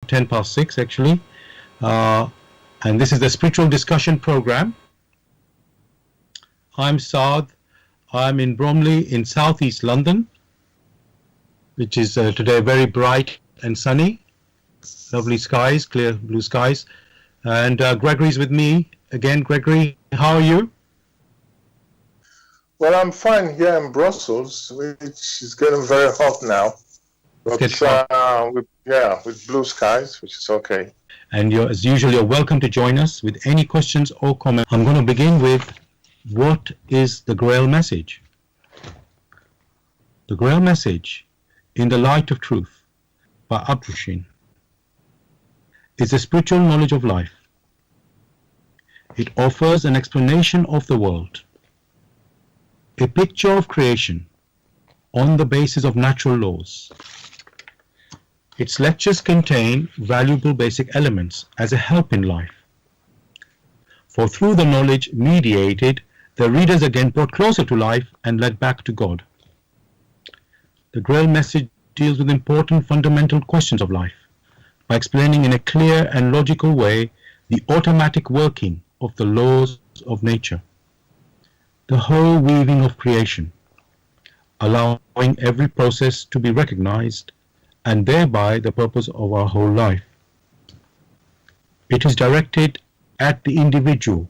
10 past 6 actually. Uh, and this is the spiritual discussion program. I'm Saad. I'm in Bromley in southeast London, which is today very bright and sunny. Lovely skies, clear blue skies. And Gregory's with me again. Gregory, how are you? Well, I'm fine here in Brussels, which is getting very hot now. But with blue skies, which is okay. And as usual, you're welcome to join us with any questions or comments. I'm going to begin with, what is the Grail message? The Grail message, in the light of truth, by Abdushin, is a spiritual knowledge of life. It offers an explanation of the world, a picture of creation on the basis of natural laws. Its lectures contain valuable basic elements as a help in life. For through the knowledge mediated, the readers again brought closer to life and led back to God. The Grail message deals with important fundamental questions of life by explaining in a clear and logical way the automatic working of the laws of nature, the whole weaving of creation, allowing every process to be recognized and thereby the purpose of our whole life. It is directed at the individual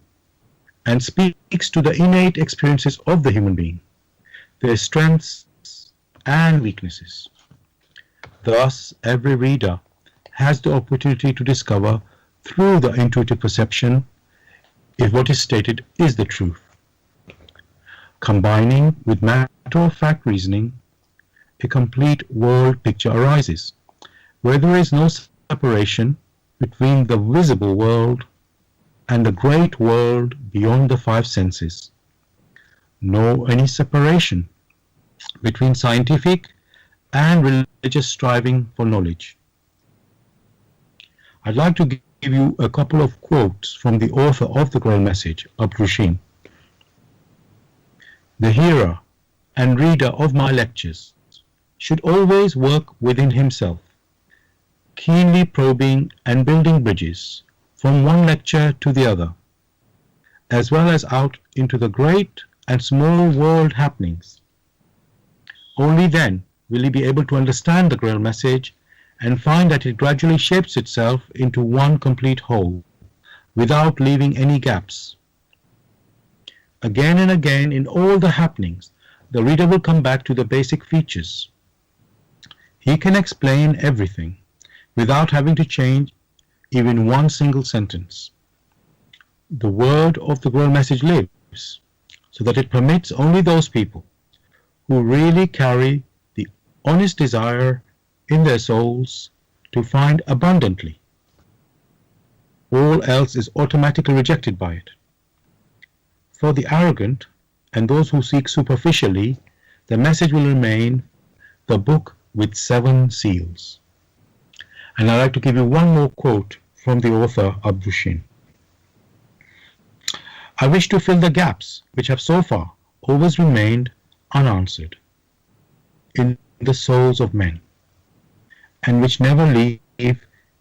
and speaks to the innate experiences of the human being, their strengths and weaknesses. Thus, every reader has the opportunity to discover through the intuitive perception if what is stated is the truth. Combining with matter-of-fact reasoning, a complete world picture arises, where there is no separation between the visible world and the great world beyond the five senses, nor any separation between scientific and religious striving for knowledge. I'd like to give you a couple of quotes from the author of the Grail message, Abdushin. The hearer and reader of my lectures should always work within himself, keenly probing and building bridges from one lecture to the other, as well as out into the great and small world happenings. Only then will he be able to understand the Grail message and find that it gradually shapes itself into one complete whole, without leaving any gaps. Again and again in all the happenings, the reader will come back to the basic features. He can explain everything without having to change even one single sentence. The word of the Grail message lives, so that it permits only those people who really carry the honest desire in their souls to find abundantly. All else is automatically rejected by it. For the arrogant and those who seek superficially, the message will remain the book with 7 seals. And I'd like to give you one more quote from the author Abdushin. I wish to fill the gaps which have so far always remained unanswered in the souls of men, and which never leave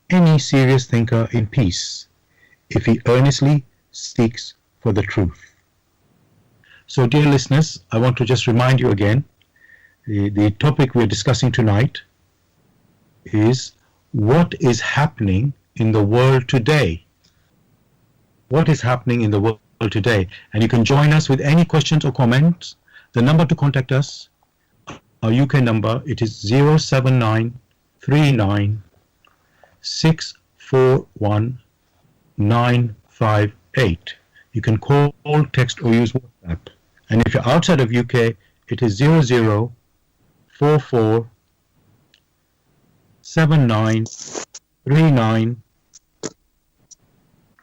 any serious thinker in peace if he earnestly seeks for the truth. So, dear listeners, I want to just remind you again, the topic we're discussing tonight is what is happening in the world today. What is happening in the world today? And you can join us with any questions or comments. The number to contact us, our UK number, it is 07939 641 958. You can call, text or use WhatsApp. And if you're outside of UK, it is 0044 7939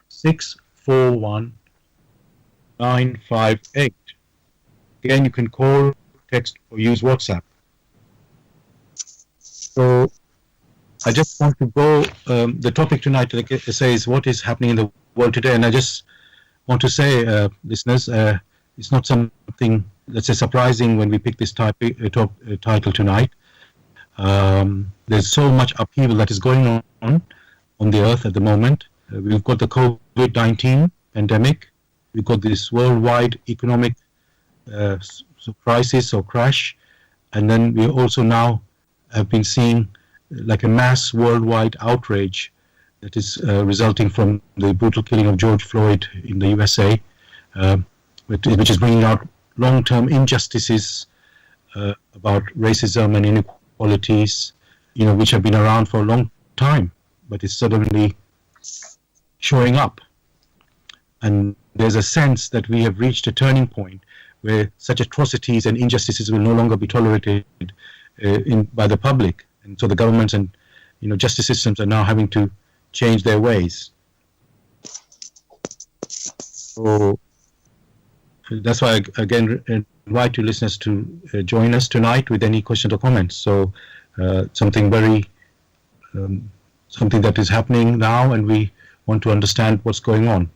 641 958. Again, you can call, text or use WhatsApp. So I just want to go, the topic tonight, like it says, what is happening in the world today? And I just want to say, listeners, it's not something that's surprising when we pick this title tonight. There's so much upheaval that is going on the earth at the moment. We've got the COVID-19 pandemic. We've got this worldwide economic crisis or crash. And then we also now have been seeing like a mass worldwide outrage that is resulting from the brutal killing of George Floyd in the USA, which is bringing out long-term injustices about racism and inequalities, which have been around for a long time, but it's suddenly showing up. And there's a sense that we have reached a turning point where such atrocities and injustices will no longer be tolerated by the public. And so the governments and justice systems are now having to change their ways. So that's why I again invite you listeners to join us tonight with any questions or comments. So something that is happening now, and we want to understand what's going on.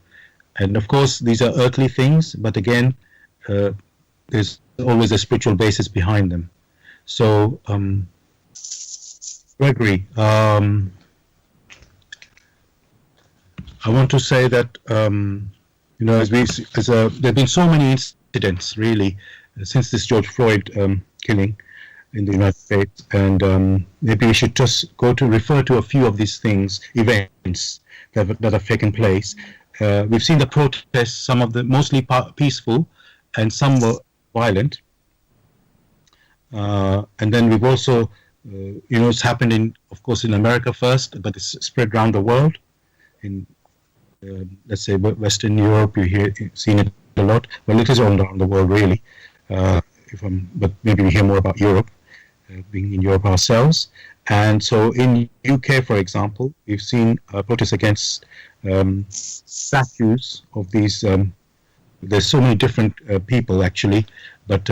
And of course, these are earthly things, but again, there's always a spiritual basis behind them. So, Gregory, I want to say that there have been so many incidents really since this George Floyd killing in the United States, and maybe we should just refer to a few of these events that have taken place. We've seen the protests, some of them mostly peaceful, and some were violent. And then we've also, it's happened of course, in America first, but it's spread around the world. In, let's say, Western Europe, you've seen it a lot. Well, it is all around the world, really. But maybe we hear more about Europe, being in Europe ourselves. And so in UK, for example, we've seen protests against statues of these. There's so many different people actually, but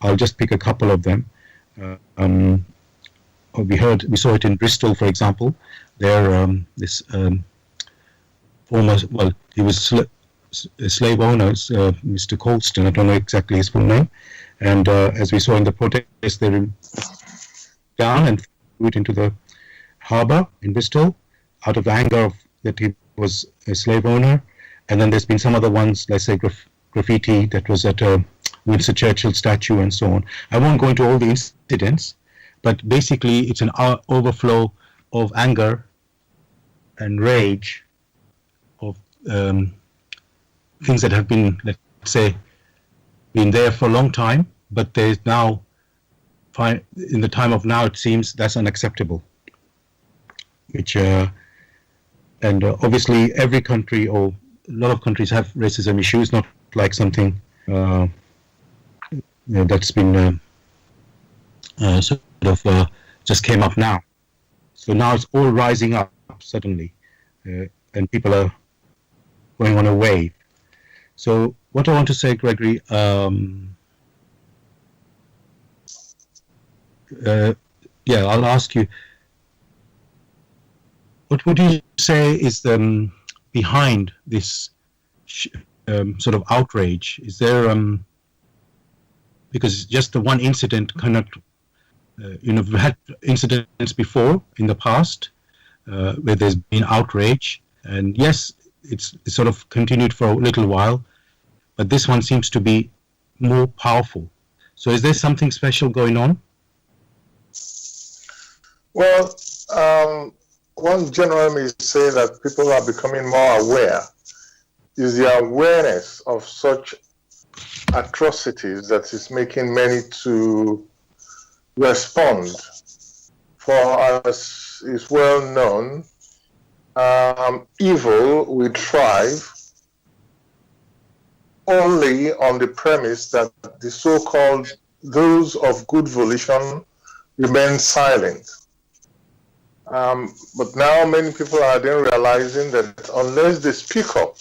I'll just pick a couple of them. We saw it in Bristol, for example. There, this he was a slave owner, Mr. Colston. I don't know exactly his full name. And as we saw in the protest, they were down and threw it into the harbour in Bristol out of anger that he was a slave owner. And then there's been some other ones, let's say graffiti that was at a Winston Churchill statue and so on. I won't go into all the incidents, but basically it's an overflow of anger and rage of things that have been, let's say, been there for a long time, but there's now, in the time of now, it seems that's unacceptable. And obviously every country, or a lot of countries, have racism issues, not like something that's been sort of just came up now. So now it's all rising up suddenly, and people are going on a wave. So what I want to say, Gregory, I'll ask you, what would you say is behind this sort of outrage? Is there, because just the one incident cannot, we've had incidents before in the past where there's been outrage, and yes, it's sort of continued for a little while, but this one seems to be more powerful. So is there something special going on? Well, one generally may say that people are becoming more aware. Is the awareness of such atrocities that is making many to respond. For as is well known, evil will thrive only on the premise that the so-called those of good volition remain silent. But now many people are then realizing that unless they speak up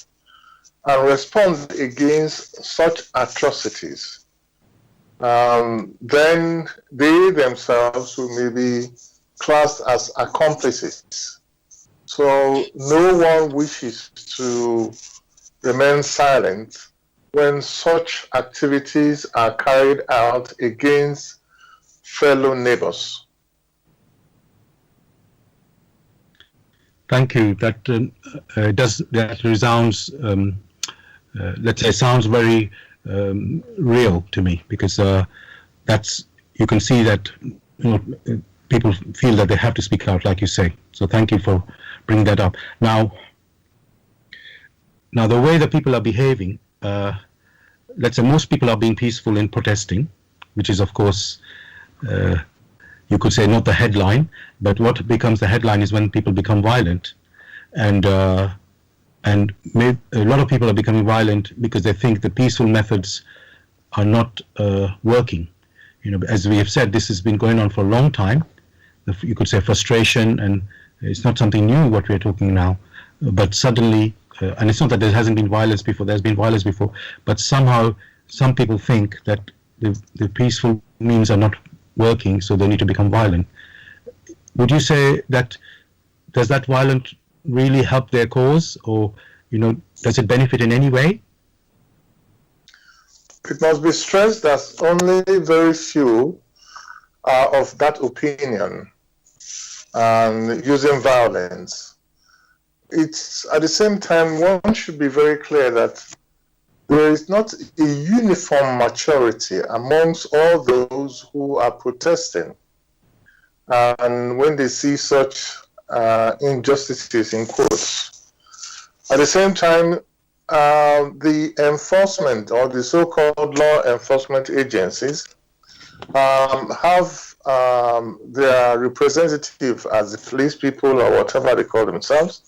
and respond against such atrocities, then they themselves will maybe classed as accomplices. So no one wishes to remain silent when such activities are carried out against fellow neighbors. Thank you. That resounds, let's say, sounds very real to me, because that's, you can see that, people feel that they have to speak out, like you say. So thank you for bringing that up. Now the way that people are behaving, let's say most people are being peaceful in protesting, which is, of course, you could say not the headline, but what becomes the headline is when people become violent, and a lot of people are becoming violent because they think the peaceful methods are not working. As we have said, this has been going on for a long time. You could say frustration, and it's not something new what we're talking now, but suddenly, and it's not that there hasn't been violence before, there's been violence before, but somehow some people think that the peaceful means are not working, so they need to become violent. Would you say that, does that violence really help their cause, or does it benefit in any way? It must be stressed that only very few are of that opinion and using violence. It's at the same time, one should be very clear that there is not a uniform maturity amongst all those who are protesting. And when they see such injustices, in quotes, at the same time, the enforcement, or the so-called law enforcement agencies, have their representative as the police people or whatever they call themselves.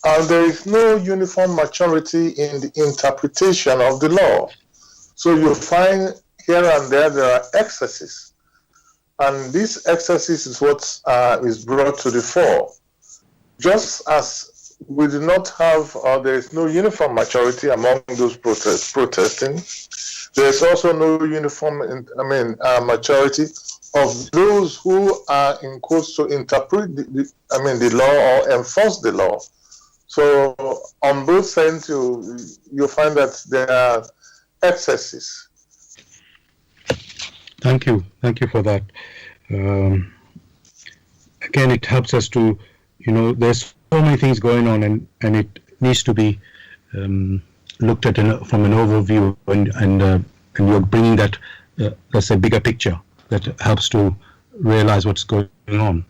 And there is no uniform maturity in the interpretation of the law. So you find here and there are excesses. And this excesses is what is brought to the fore. Just as we do not have, or there is no uniform maturity among those protesting, there is also no uniform maturity of those who are in quotes to interpret the law or enforce the law. So on both sides, you find that there are excesses. Thank you for that. Again, it helps us to, there's so many things going on, and it needs to be looked at from an overview, and you're bringing that, let's say, bigger picture that helps to realize what's going on.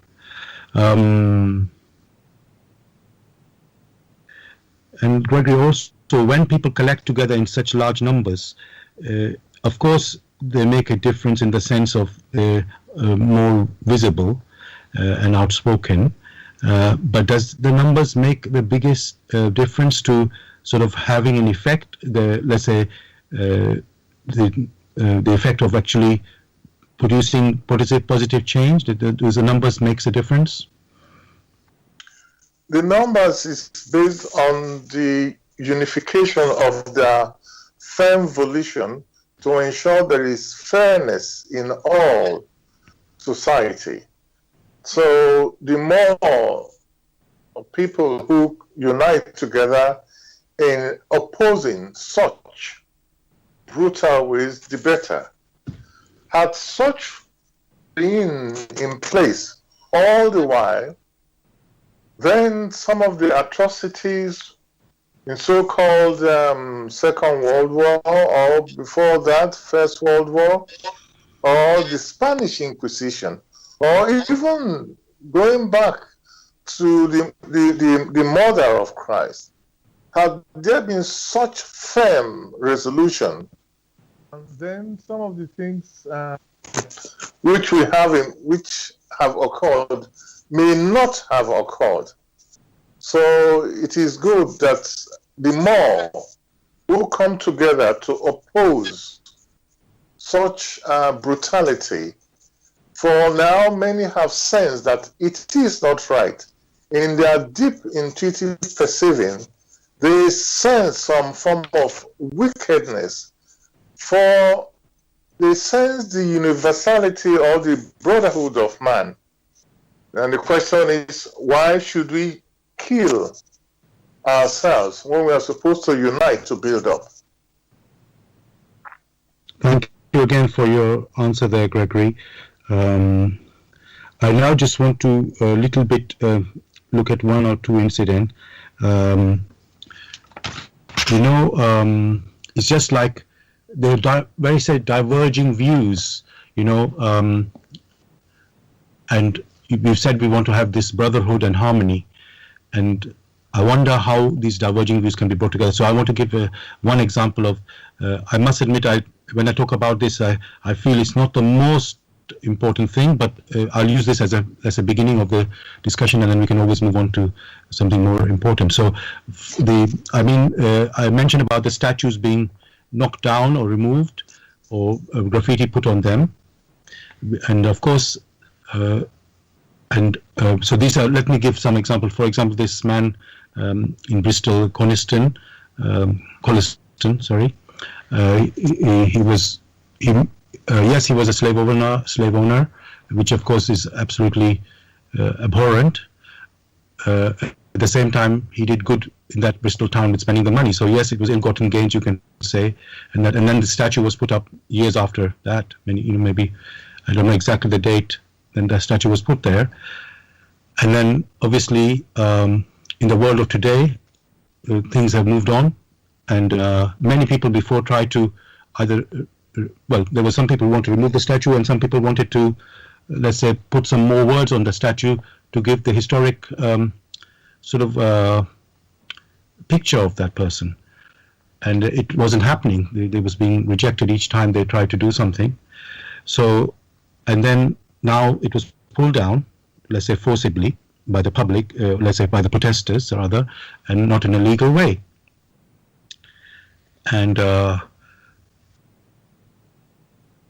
And Gregory, also, when people collect together in such large numbers, of course, they make a difference in the sense of they're more visible and outspoken. But does the numbers make the biggest difference to sort of having an effect? Let's say the effect of actually producing positive change. Does the numbers makes a difference? The numbers is based on the unification of their firm volition to ensure there is fairness in all society. So the more people who unite together in opposing such brutal ways, the better. Had such been in place all the while, then some of the atrocities in so-called Second World War, or before that, First World War, or the Spanish Inquisition, or even going back to the murder of Christ, had there been such firm resolution, and then some of the things which have occurred may not have occurred. So it is good that the more who come together to oppose such brutality, for now many have sensed that it is not right. In their deep intuitive perceiving, they sense some form of wickedness, for they sense the universality or the brotherhood of man. And the question is, why should we kill ourselves when we are supposed to unite to build up? Thank you again for your answer there, Gregory. I now just want to a little bit look at one or two incidents. It's just like there are very diverging views, and we've said we want to have this brotherhood and harmony, and I wonder how these diverging views can be brought together. So I want to give one example of, I must admit, when I talk about this, I feel it's not the most important thing, but I'll use this as a beginning of the discussion, and then we can always move on to something more important. So I mentioned about the statues being knocked down or removed, or graffiti put on them, and of course so these are, let me give some example. For example, this man in Bristol, Coniston, sorry, he was a slave owner, which of course is absolutely abhorrent. At the same time, he did good in that Bristol town with spending the money. So yes, it was ill-gotten gains, you can say, and then the statue was put up years after that. Maybe I don't know exactly the date. Then the statue was put there, and then obviously in the world of today, things have moved on, and many people before tried to either, there were some people who wanted to remove the statue, and some people wanted to, let's say, put some more words on the statue to give the historic picture of that person, and it wasn't happening. It was being rejected each time they tried to do something. So, and then now it was pulled down, let's say forcibly, by the public, let's say by the protesters rather, and not in a legal way. And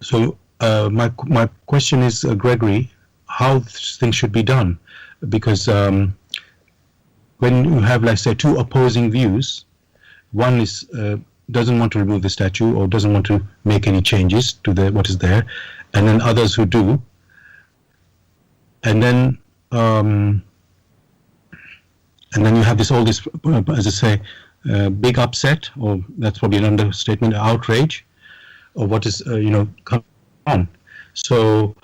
so my question is, Gregory, how things should be done? Because when you have, let's say, two opposing views, one is doesn't want to remove the statue or doesn't want to make any changes to what is there, and then others who do. And then you have all this, as I say, big upset, or that's probably an understatement, outrage, of what is, come on. So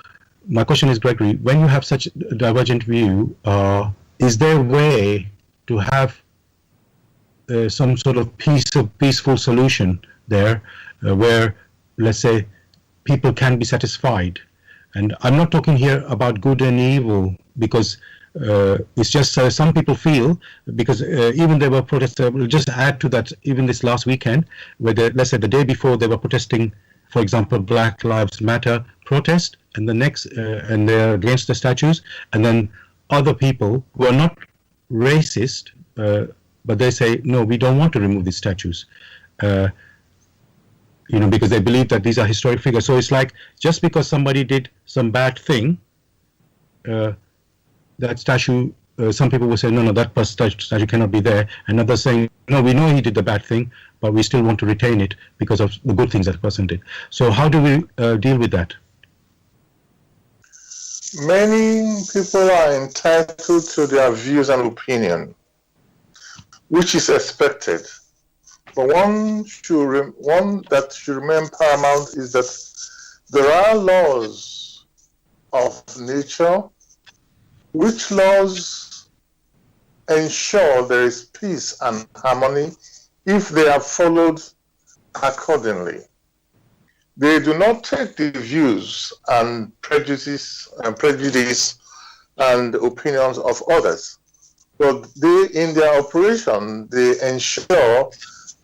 my question is, Gregory, when you have such a divergent view, is there a way to have some sort of peaceful solution there, where, let's say, people can be satisfied? And I'm not talking here about good and evil, because it's just some people feel, because even there were protests, we'll just add to that, even this last weekend, where let's say the day before they were protesting, for example, Black Lives Matter protest, and the next, and they're against the statues, and then other people who are not racist, but they say, no, we don't want to remove these statues. Because they believe that these are historic figures. So it's like, just because somebody did some bad thing, that statue, some people will say, no, that statue cannot be there. And others saying, no, we know he did the bad thing, but we still want to retain it because of the good things that person did. So how do we deal with that? Many people are entitled to their views and opinion, which is expected. But one that should remain paramount is that there are laws of nature, which laws ensure there is peace and harmony if they are followed accordingly. They do not take the views and prejudice and opinions of others, but they, in their operation, they ensure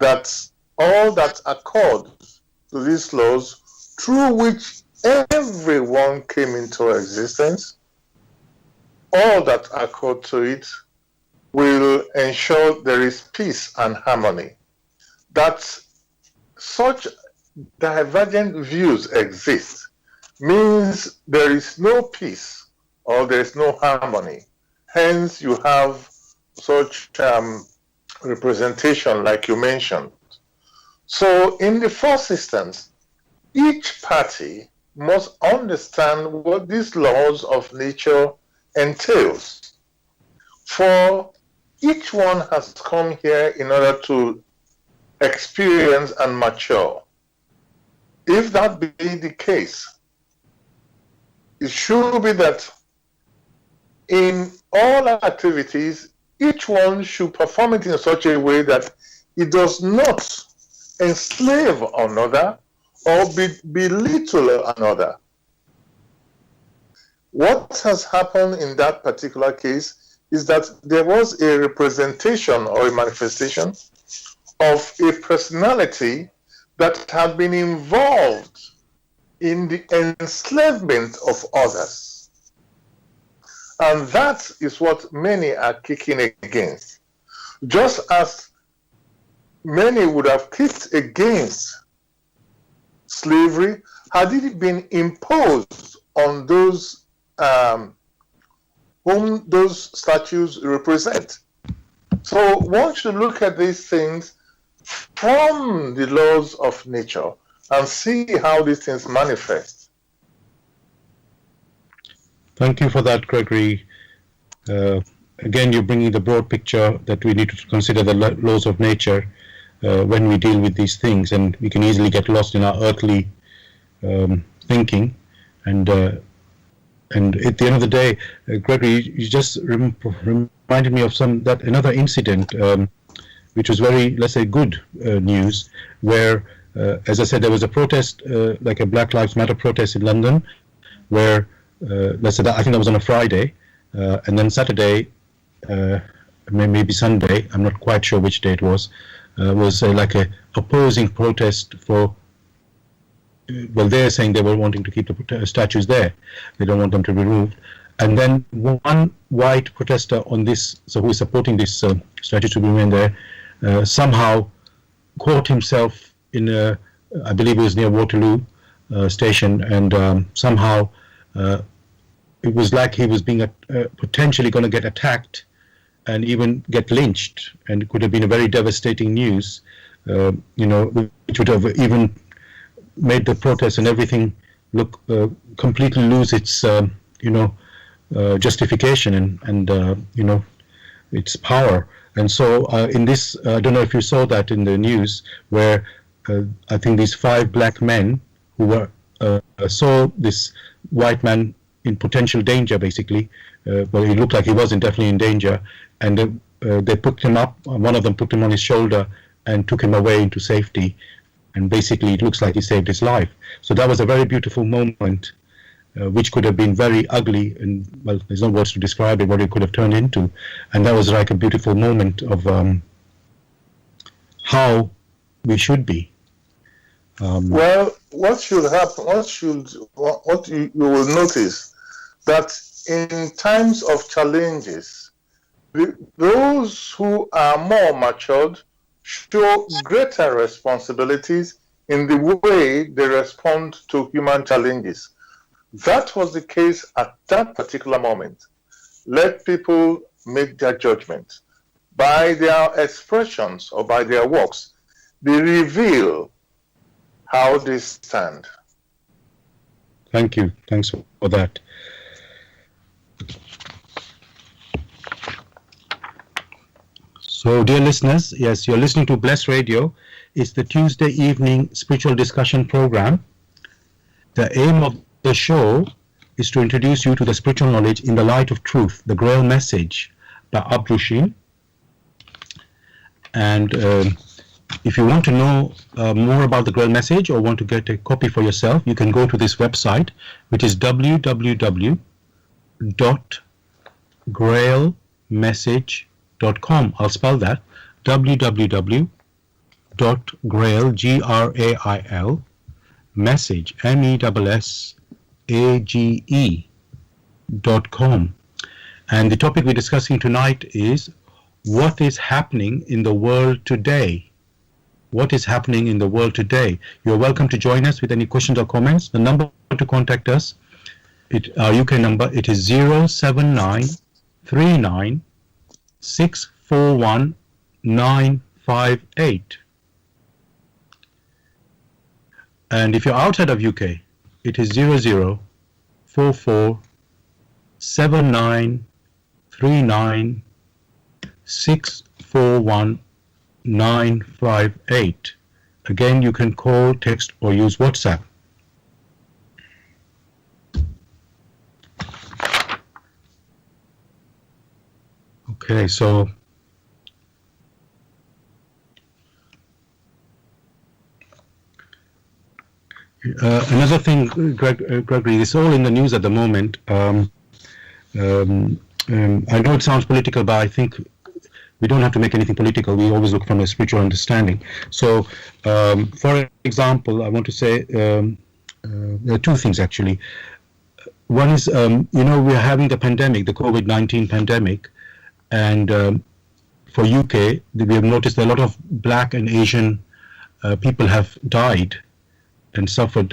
that all that accord to these laws, through which everyone came into existence, all that accord to it will ensure there is peace and harmony. That such divergent views exist means there is no peace or there is no harmony. Hence, you have such representation like you mentioned. So in the first instance, each party must understand what these laws of nature entails. For each one has come here in order to experience and mature. If that be the case, it should be that in all activities, each one should perform it in such a way that it does not enslave another or belittle another. What has happened in that particular case is that there was a representation or a manifestation of a personality that had been involved in the enslavement of others. And that is what many are kicking against. Just as many would have kicked against slavery had it been imposed on those whom those statues represent. So one should look at these things from the laws of nature and see how these things manifest. Thank you for that, Gregory. Again, you're bringing the broad picture that we need to consider the laws of nature when we deal with these things, and we can easily get lost in our earthly thinking. And at the end of the day, Gregory, you just reminded me of another incident, which was very, let's say, good news, where, as I said, there was a protest, like a Black Lives Matter protest in London, where, let's say, I think that was on a Friday, and then Saturday, maybe Sunday, I'm not quite sure which day it was like a opposing protest for, well, they're saying they were wanting to keep the statues there. They don't want them to be removed. And then one white protester on this, so who is supporting this statue to remain there, somehow caught himself in I believe it was near Waterloo station, and somehow it was like he was being potentially going to get attacked and even get lynched, and it could have been a very devastating news, which would have even made the protest and everything look completely lose its justification and its power. And so in this, I don't know if you saw that in the news, where I think these 5 black men who were saw this white man in potential danger, basically. Well, he looked like he wasn't definitely in danger, and they picked him up. One of them put him on his shoulder and took him away into safety, and basically it looks like he saved his life. So that was a very beautiful moment, which could have been very ugly, and, well, there's no words to describe it, what it could have turned into. And that was like a beautiful moment of how we should be. Well, what should happen, what you will notice, that in times of challenges, those who are more matured show greater responsibilities in the way they respond to human challenges. That was the case at that particular moment. Let people make their judgment. By their expressions or by their works, they reveal how they stand. Thank you. Thanks for that. So, dear listeners, yes, you're listening to Bless Radio. It's the Tuesday evening spiritual discussion program. The aim of the show is to introduce you to the spiritual knowledge in the light of truth, the Grail message by Abdushin. And if you want to know more about the Grail message or want to get a copy for yourself, you can go to this website, which is www.grailmessage.com. I'll spell that, www.grail, G-R-A-I-L, message, MESSAGE.com. And the topic we're discussing tonight is what is happening in the world today. What is happening in the world today? You're welcome to join us with any questions or comments. The number to contact us, our UK number, it is 07939 641 958. And if you're outside of UK, it is 0044 7939 641 958. Again, you can call, text, or use WhatsApp. Okay, so another thing, Gregory, it's all in the news at the moment. Um, I know it sounds political, but I think we don't have to make anything political. We always look from a spiritual understanding. So, for example, I want to say there are two things actually. One is, we're having the pandemic, the COVID-19 pandemic, and for UK, we have noticed that a lot of black and Asian people have died and suffered,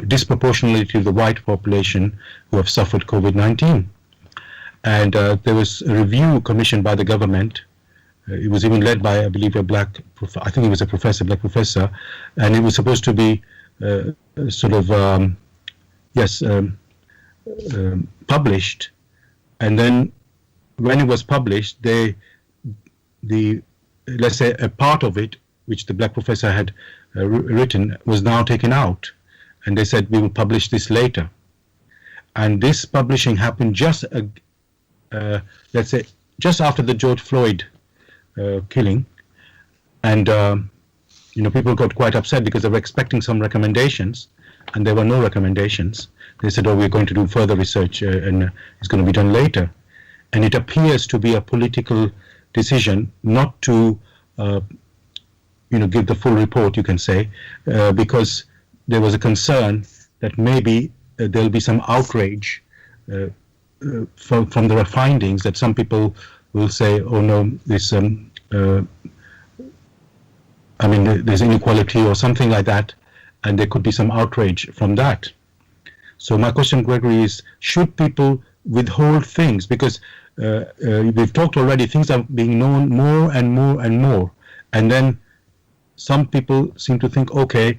disproportionately to the white population who have suffered COVID-19. And there was a review commissioned by the government. It was even led by, I believe, I think he was a black professor, and it was supposed to be published. And then when it was published, let's say a part of it, which the black professor had written, was now taken out, and they said we will publish this later. And this publishing happened just after the George Floyd killing, and people got quite upset because they were expecting some recommendations, and there were no recommendations. They said, "Oh, we're going to do further research, and it's going to be done later." And it appears to be a political decision not to, give the full report, you can say, because there was a concern that maybe there'll be some outrage from the findings, that some people will say, "Oh no, there's inequality or something like that," and there could be some outrage from that. So my question, Gregory, is: should people withhold things? Because we've talked already, things are being known more and more and more, and then some people seem to think, okay,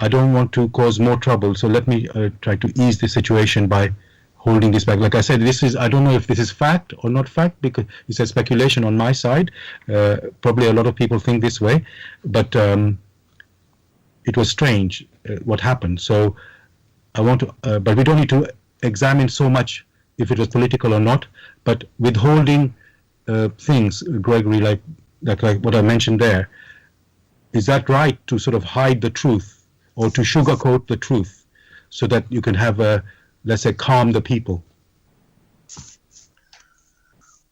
I don't want to cause more trouble, so let me try to ease the situation by holding this back. Like I said, I don't know if this is fact or not fact, because it's a speculation on my side. Probably a lot of people think this way, but it was strange what happened. So but we don't need to examine so much if it was political or not, but withholding things, Gregory, like what I mentioned there, is that right, to sort of hide the truth or to sugarcoat the truth so that you can have let's say, calm the people?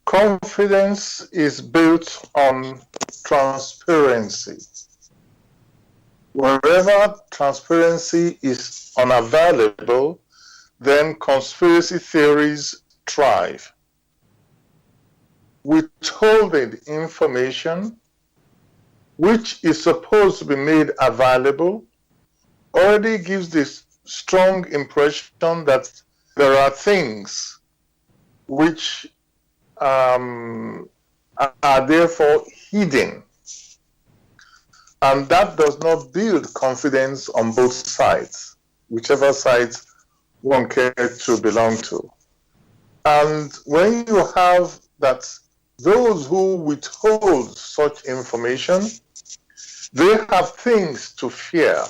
Confidence is built on transparency. Wherever transparency is unavailable, then conspiracy theories thrive. Withholding information which is supposed to be made available already gives this strong impression that there are things which are therefore hidden. And that does not build confidence on both sides, whichever sides one cares to belong to. And when you have that, those who withhold such information, they have things to fear.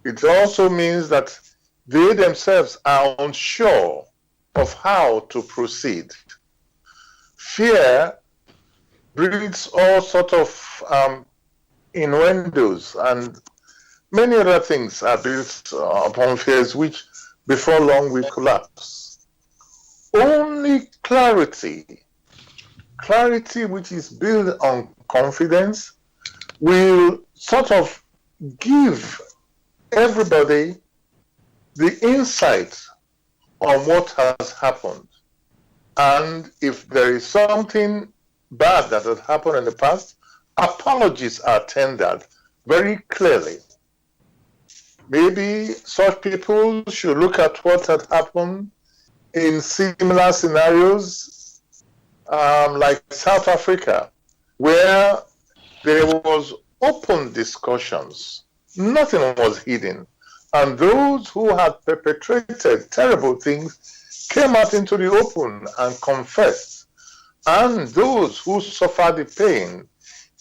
It also means that they themselves are unsure of how to proceed. Fear breeds all sorts of innuendos, and many other things are built upon fears which before long will collapse. Only clarity which is built on confidence, will sort of give everybody the insight on what has happened. And if there is something bad that has happened in the past, apologies are tendered very clearly. Maybe such people should look at what had happened in similar scenarios, like South Africa, where there was open discussions. Nothing was hidden. And those who had perpetrated terrible things came out into the open and confessed. And those who suffered the pain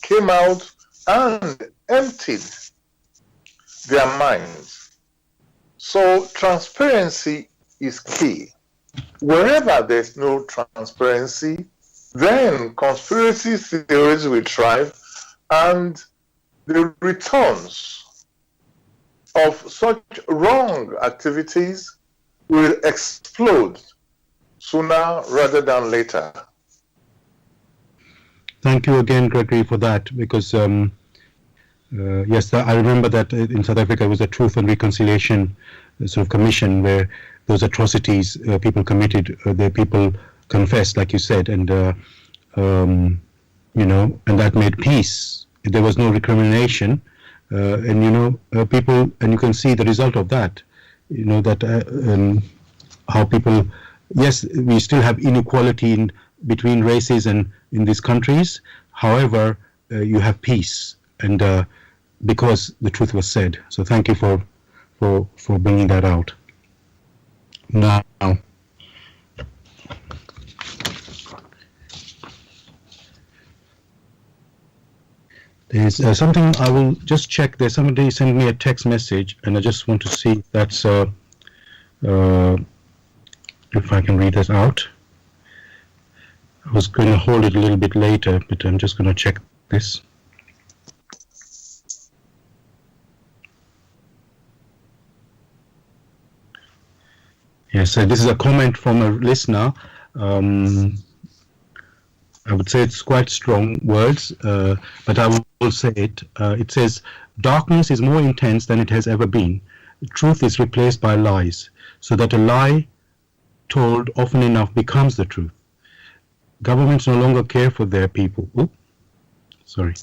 came out and emptied their minds. So transparency is key. Wherever there's no transparency, then conspiracy theories will thrive, and the returns of such wrong activities will explode sooner rather than later. Thank you again, Gregory, for that, because yes, I remember that in South Africa there was a Truth and Reconciliation sort of commission where those atrocities people committed, the people confessed, like you said, and and that made peace. There was no recrimination, and people, and you can see the result of that. That how people, yes, we still have inequality between races and in these countries. However, you have peace, and because the truth was said. So thank you for bringing that out. Now, there's something I will just check. There's somebody sent me a text message, and I just want to see if that's if I can read this out. I was going to hold it a little bit later, but I'm just going to check this. Yes, this is a comment from a listener. I would say it's quite strong words, but I will say it. It says, darkness is more intense than it has ever been. Truth is replaced by lies, so that a lie told often enough becomes the truth. Governments no longer care for their people. So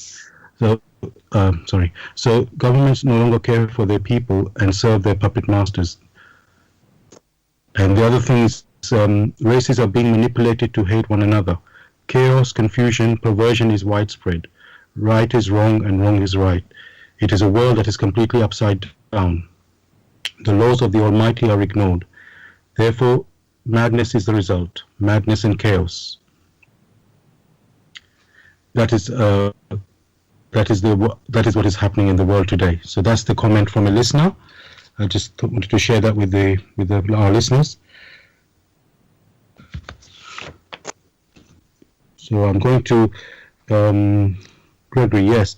governments no longer care for their people and serve their puppet masters. And the other thing is, races are being manipulated to hate one another. Chaos, confusion, perversion is widespread. Right is wrong and wrong is right. It is a world that is completely upside down. The laws of the Almighty are ignored. Therefore, madness is the result. Madness and chaos. That is what is happening in the world today. So that's the comment from a listener. I just wanted to share that with our listeners. So I'm going to Gregory. Yes.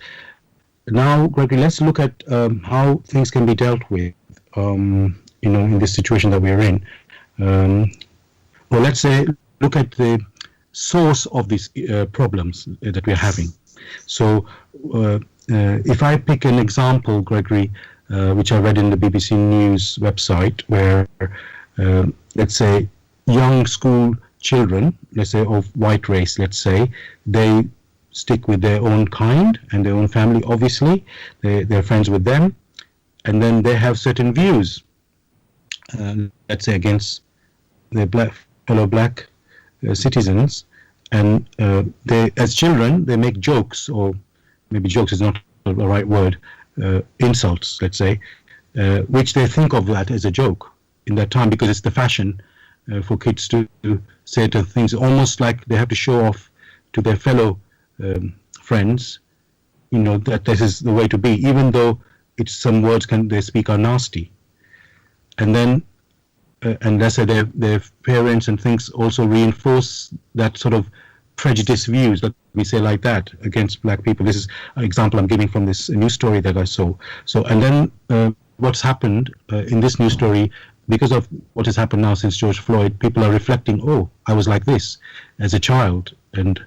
Now, Gregory, let's look at how things can be dealt with. In this situation that we're in. Or let's say, look at the source of these problems that we're having. So, if I pick an example, Gregory, which I read in the BBC News website, where, let's say, young school children, let's say of white race, let's say, they stick with their own kind and their own family, obviously, they're friends with them, and then they have certain views, let's say, against their fellow black citizens, and they, as children, they make jokes, or maybe jokes is not the right word, insults, let's say, which they think of that as a joke in that time, because it's the fashion for kids to say certain things, almost like they have to show off to their fellow friends, that this is the way to be, even though it's some words they speak are nasty. And then, and let's say their parents and things also reinforce that sort of prejudice views, let me say like that, against black people. This is an example I'm giving from this news story that I saw. So, and then what's happened in this news story, because of what has happened now since George Floyd, people are reflecting, oh, I was like this as a child, and,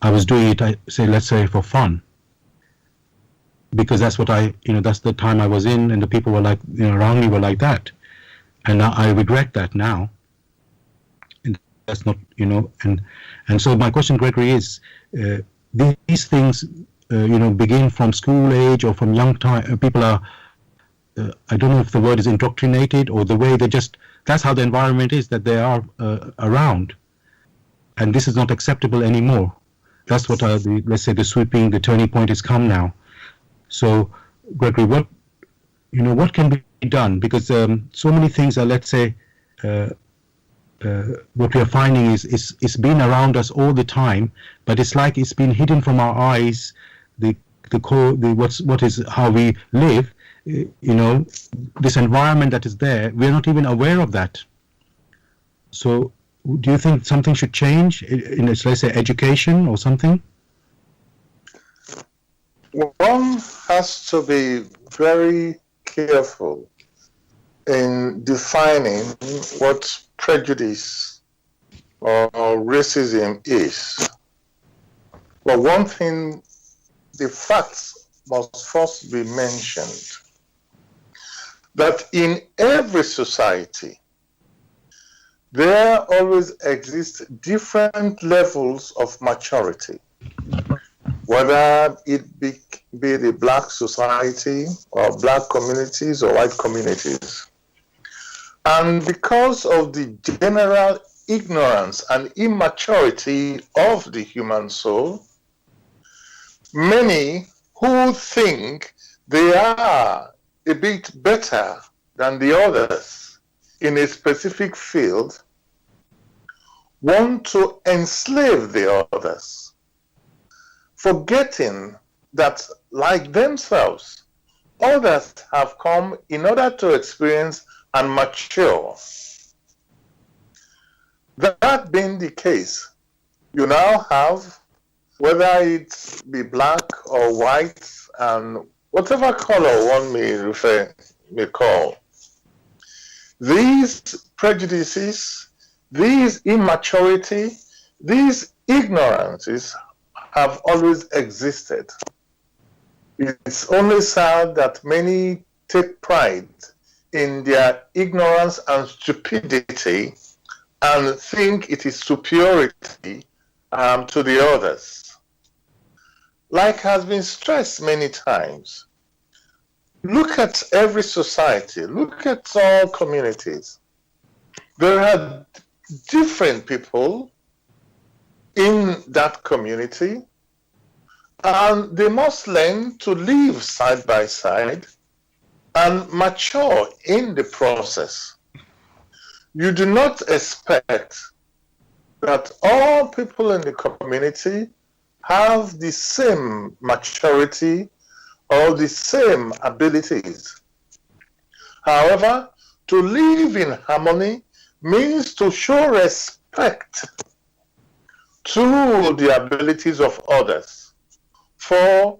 I was doing it, let's say, for fun. Because that's what that's the time I was in, and the people were like, around me were like that. And now I regret that now. And that's not, and so my question, Gregory, is these things, begin from school age or from young time. People are, I don't know if the word is indoctrinated, or the way that's how the environment is that they are around. And this is not acceptable anymore. That's what let's say the turning point has come now. So, Gregory, what can be done? Because so many things are, let's say, what we are finding is it's been around us all the time, but it's like it's been hidden from our eyes. How we live. This environment that is there, we're not even aware of that. So, Do you think something should change in, let's say, education or something? One has to be very careful in defining what prejudice or racism is. But one thing, the facts must first be mentioned, that in every society, there always exist different levels of maturity, whether it be the black society or black communities or white communities. And because of the general ignorance and immaturity of the human soul, many who think they are a bit better than the others in a specific field want to enslave the others, forgetting that, like themselves, others have come in order to experience and mature. That being the case, you now have, whether it be black or white and whatever color one may call, these prejudices, these immaturity, these ignorances have always existed. It's only sad that many take pride in their ignorance and stupidity and think it is superiority to the others. Like has been stressed many times, look at every society, look at all communities. There are different people in that community, and they must learn to live side by side and mature in the process. You do not expect that all people in the community have the same maturity or the same abilities. However, to live in harmony means to show respect to the abilities of others. For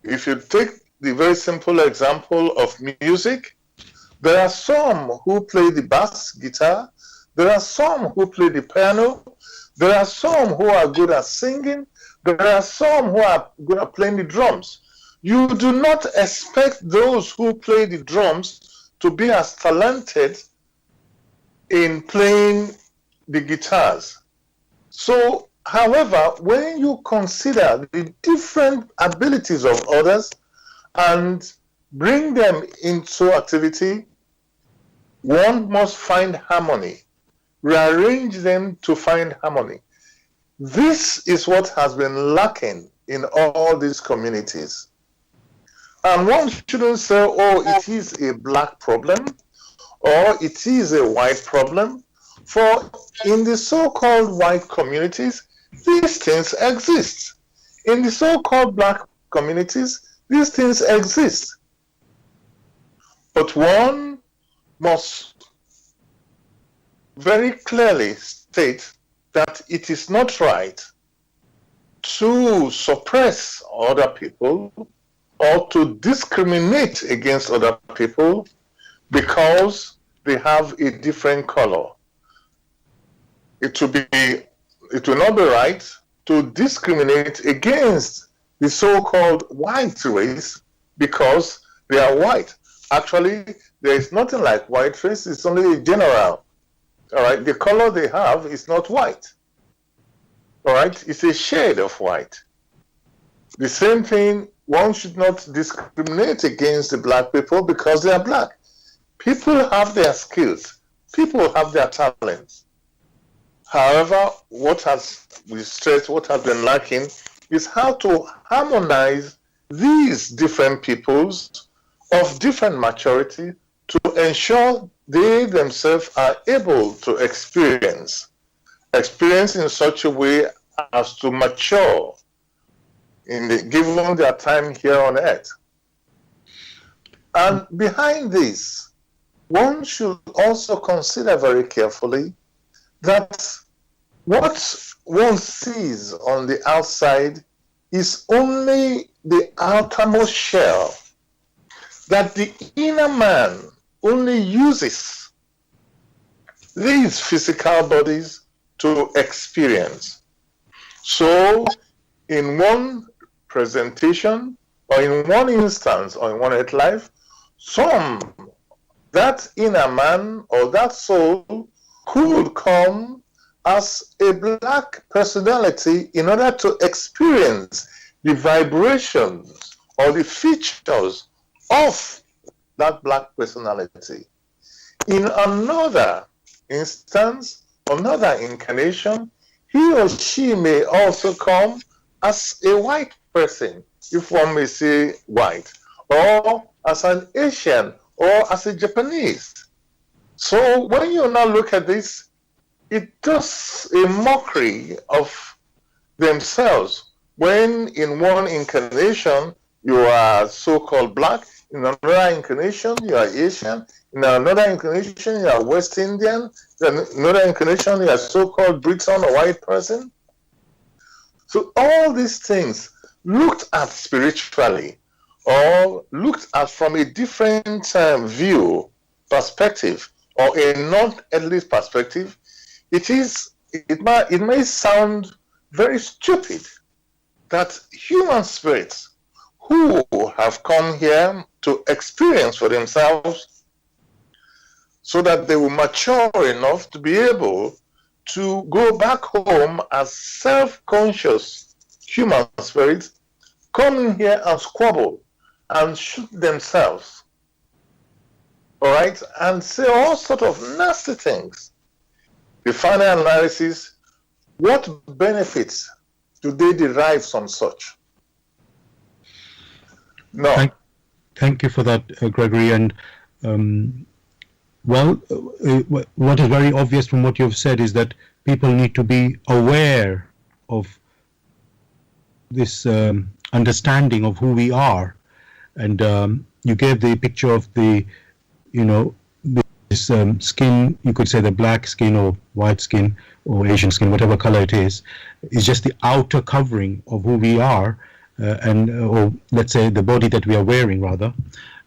if you take the very simple example of music, there are some who play the bass guitar, there are some who play the piano, there are some who are good at singing, there are some who are good at playing the drums. You do not expect those who play the drums to be as talented in playing the guitars. So, however, when you consider the different abilities of others and bring them into activity, one must find harmony, rearrange them to find harmony. This is what has been lacking in all these communities. And one shouldn't say, oh, it is a black problem or it is a white problem. For in the so-called white communities, these things exist. In the so-called black communities, these things exist. But one must very clearly state that it is not right to suppress other people or to discriminate against other people because they have a different color. It will not be right to discriminate against the so-called white race because they are white. Actually, there is nothing like white race, it's only a general. All right, the color they have is not white. All right, it's a shade of white. The same thing, one should not discriminate against the black people because they are black. People have their skills. People have their talents. However, what has been lacking is how to harmonize these different peoples of different maturity to ensure they themselves are able to experience in such a way as to mature given their time here on earth. And behind this, one should also consider very carefully that what one sees on the outside is only the outermost shell, that the inner man only uses these physical bodies to experience. So, in one presentation, or in one instance, or in one earth life, that inner man or that soul could come as a black personality in order to experience the vibrations or the features of that black personality. In another instance, another incarnation, he or she may also come as a white person, if one may say white, or as an Asian, or as a Japanese. So when you now look at this, it does a mockery of themselves when in one incarnation you are so-called black, in another incarnation you are Asian, in another incarnation you are West Indian, in another incarnation you are so-called Briton or white person. So all these things looked at spiritually or looked at from a different view, perspective, or a non-earthly perspective, it may sound very stupid that human spirits who have come here to experience for themselves so that they will mature enough to be able to go back home as self-conscious human spirits, come in here and squabble and shoot themselves, all right, and say all sort of nasty things. The final analysis, what benefits do they derive from such? No. Thank you for that, Gregory. And what is very obvious from what you've said is that people need to be aware of this understanding of who we are. And you gave the picture of the, this skin, you could say the black skin or white skin or Asian skin, whatever color it is just the outer covering of who we are, or let's say the body that we are wearing rather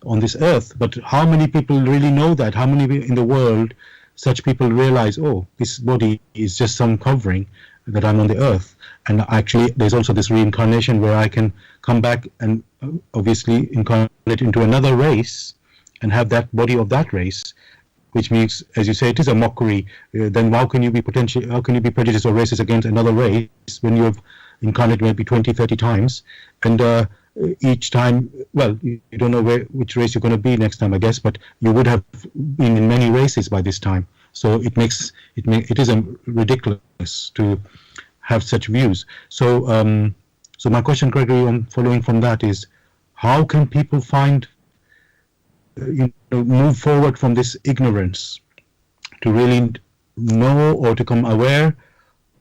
on this earth. But how many people really know that? How many in the world such people realize, oh, this body is just some covering that I'm on the earth? And actually there's also this reincarnation where I can come back and obviously incarnate into another race and have that body of that race, which means, as you say, it is a mockery. Then how can you be prejudiced or racist against another race when you have incarnated maybe 20, 30 times, and each time, well, you don't know which race you're going to be next time, I guess, but you would have been in many races by this time. So it is ridiculous to have such views. So so my question, Gregory, following from that is, how can people find move forward from this ignorance to really know or to become aware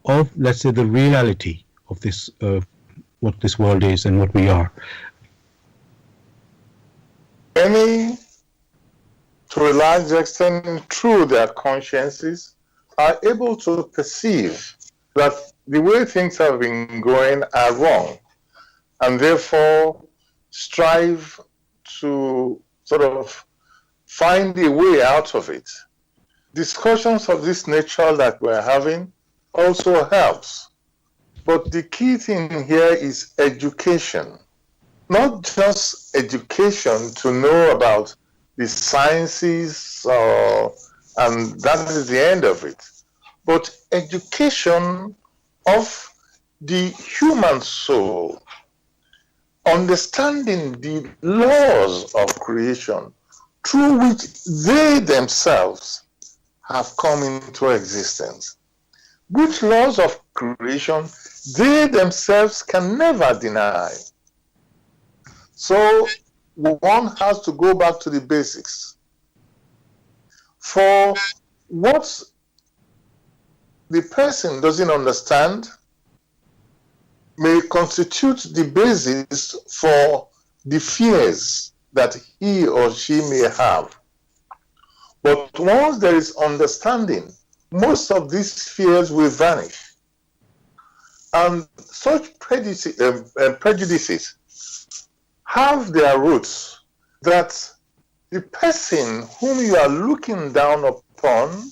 of, let's say, the reality of this, what this world is and what we are? Many, to a large extent, through their consciences, are able to perceive that the way things have been going are wrong, and therefore strive to sort of find a way out of it. Discussions of this nature that we're having also helps. But the key thing here is education. Not just education to know about the sciences, and that is the end of it, but education of the human soul, understanding the laws of creation through which they themselves have come into existence, which laws of creation they themselves can never deny. So one has to go back to the basics. For what the person doesn't understand may constitute the basis for the fears that he or she may have. But once there is understanding most of these fears will vanish. And such prejudices have their roots that the person whom you are looking down upon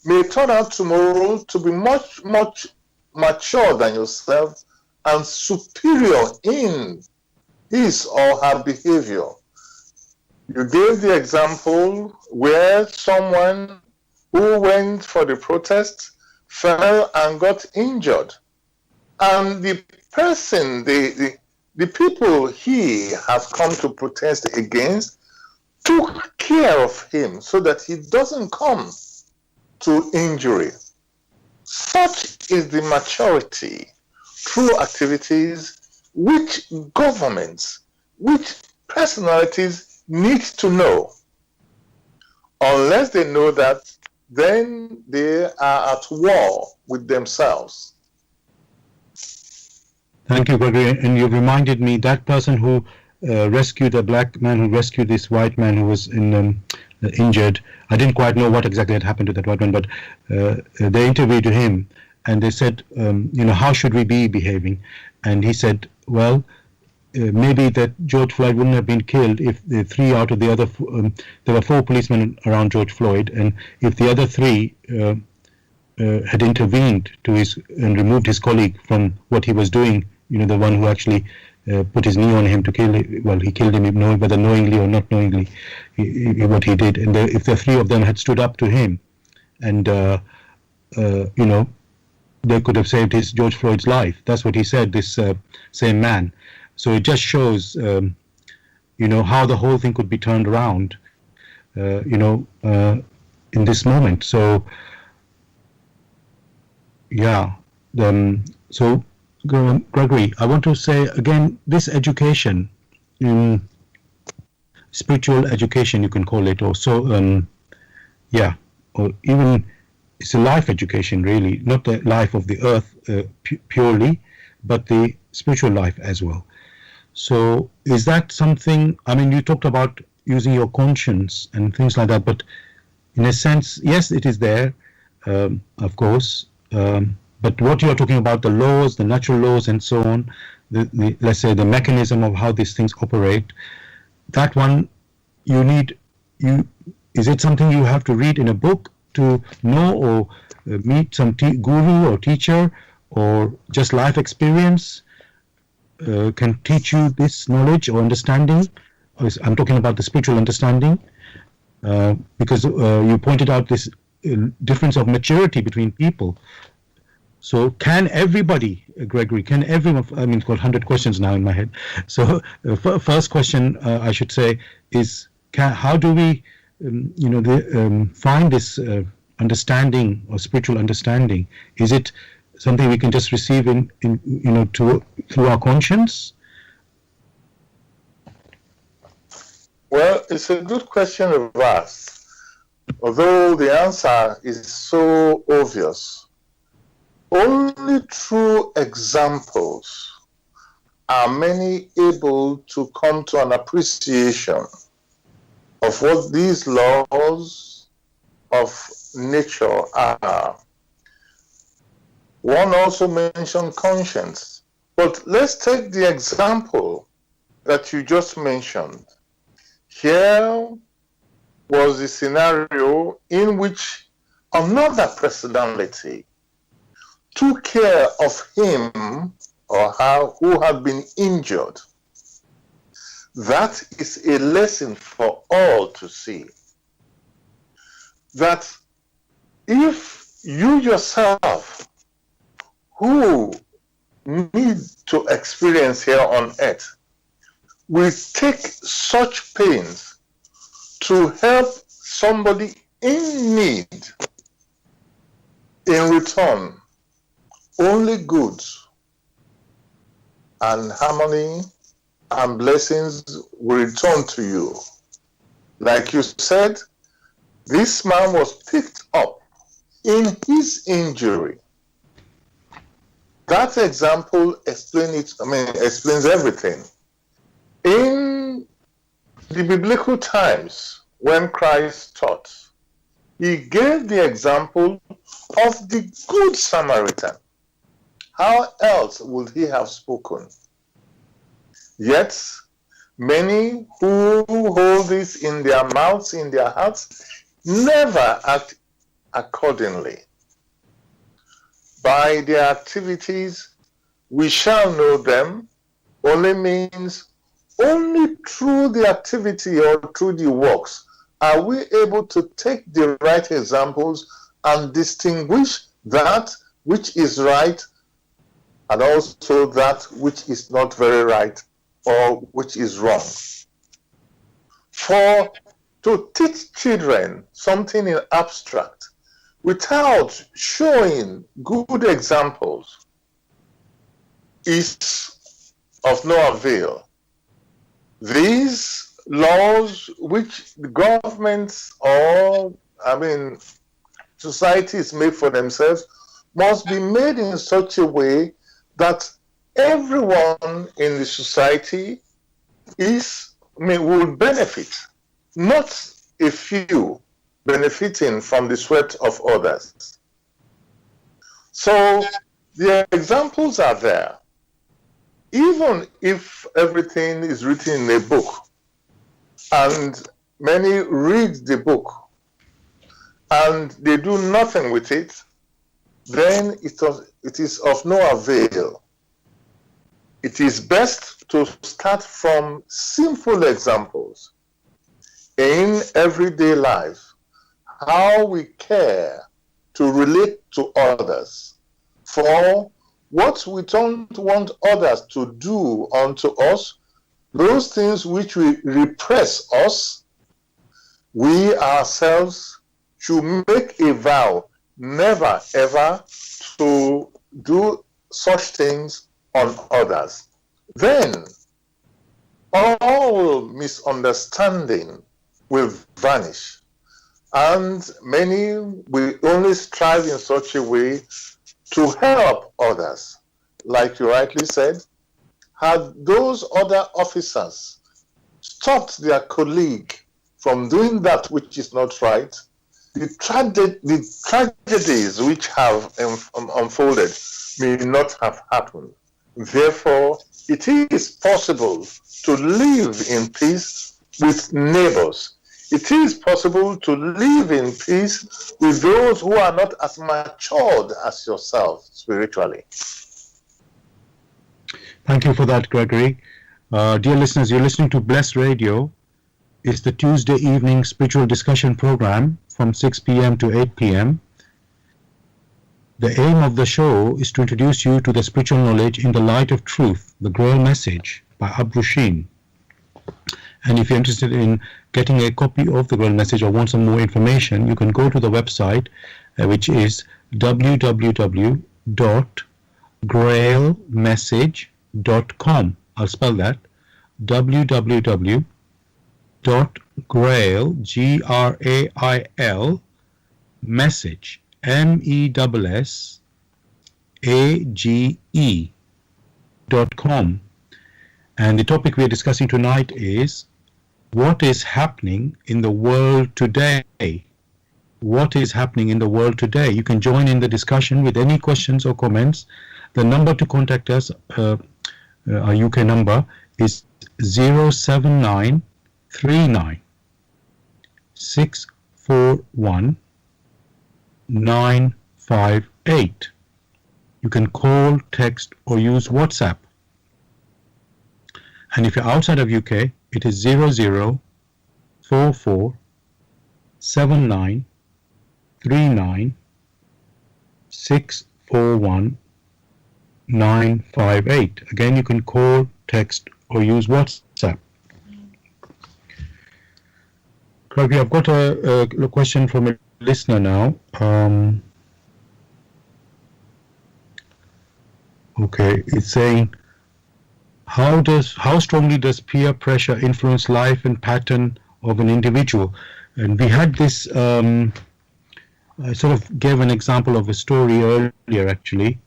may turn out tomorrow to be much, much mature than yourself and superior in his or her behavior. You gave the example where someone who went for the protest fell and got injured. And the person, the people he has come to protest against took care of him so that he doesn't come to injury. Such is the maturity through activities which governments, which personalities need to know. Unless they know that, then they are at war with themselves. Thank you, Gregory. And you reminded me that person who rescued the black man who rescued this white man who was injured. I didn't quite know what exactly had happened to that white man, but they interviewed him and they said, how should we be behaving? And he said, well, maybe that George Floyd wouldn't have been killed if the three out of the other, there were 4 policemen around George Floyd, and if the other 3 had intervened and removed his colleague from what he was doing, the one who actually put his knee on him to kill him. Well, he killed him, whether knowingly or not knowingly, what he did. And if the 3 of them had stood up to him, and they could have saved George Floyd's life. That's what he said. This same man. So it just shows, how the whole thing could be turned around, in this moment. So, yeah. So, Gregory, I want to say again, this education, spiritual education, you can call it, or so, or even it's a life education, really, not the life of the earth purely, but the spiritual life as well. So is that something, you talked about using your conscience and things like that, but in a sense, yes, it is there, of course, but what you're talking about, the laws, the natural laws and so on, let's say the mechanism of how these things operate, that one is it something you have to read in a book to know, or meet some guru or teacher, or just life experience can teach you this knowledge or understanding? I'm talking about the spiritual understanding, because you pointed out this difference of maturity between people. So can everybody, Gregory, can everyone, I've got 100 questions now in my head. So first question, I should say, is how do we find this understanding or spiritual understanding? Is it something we can just receive through our conscience? Well, it's a good question of us, although the answer is so obvious. Only through examples are many able to come to an appreciation of what these laws of nature are. One also mentioned conscience, but let's take the example that you just mentioned. Here was a scenario in which another personality took care of him or her who had been injured. That is a lesson for all to see. That if you yourself, who need to experience here on earth, will take such pains to help somebody in need, in return, only goods and harmony and blessings will return to you. Like you said, this man was picked up in his injury. That example explains everything. In the biblical times, when Christ taught, He gave the example of the Good Samaritan. How else would he have spoken? Yet, many who hold this in their mouths, in their hearts, never act accordingly. By their activities, we shall know them only means only through the activity or through the works are we able to take the right examples and distinguish that which is right and also that which is not very right or which is wrong. For to teach children something in abstract without showing good examples is of no avail. These laws which the governments or, societies make for themselves must be made in such a way that everyone in the society will benefit, not a few benefiting from the sweat of others. So the examples are there. Even if everything is written in a book and many read the book and they do nothing with it, then it is of no avail. It is best to start from simple examples in everyday life, how we care to relate to others. For what we don't want others to do unto us, those things which will repress us, we ourselves should make a vow never ever to do such things on others. Then all misunderstanding will vanish, and many will only strive in such a way to help others. Like you rightly said, had those other officers stopped their colleague from doing that which is not right, the tragedies which have unfolded may not have happened. Therefore, it is possible to live in peace with neighbors. It is possible to live in peace with those who are not as matured as yourself spiritually. Thank you for that, Gregory. Dear listeners, you're listening to Bless Radio. It's the Tuesday evening spiritual discussion program from 6 p.m. to 8 p.m. The aim of the show is to introduce you to the spiritual knowledge in the light of truth, the Grail message by Abdushin. And if you're interested in getting a copy of the Grail message or want some more information, you can go to the website, which is www.grailmessage.com. I'll spell that, www.grail, Grail, message, MESSAGE.com. And the topic we are discussing tonight is what is happening in the world today. What is happening in the world today? You can join in the discussion with any questions or comments. The number to contact us, our UK number, is 07939 641 958. You can call, text, or use WhatsApp. And if you're outside of UK, it is 0044 79 39 641 958. Again, you can call, text, or use WhatsApp. Kirby, I've got a question from a listener now. Okay, it's saying, how strongly does peer pressure influence life and pattern of an individual? And we had this, I sort of gave an example of a story earlier, actually,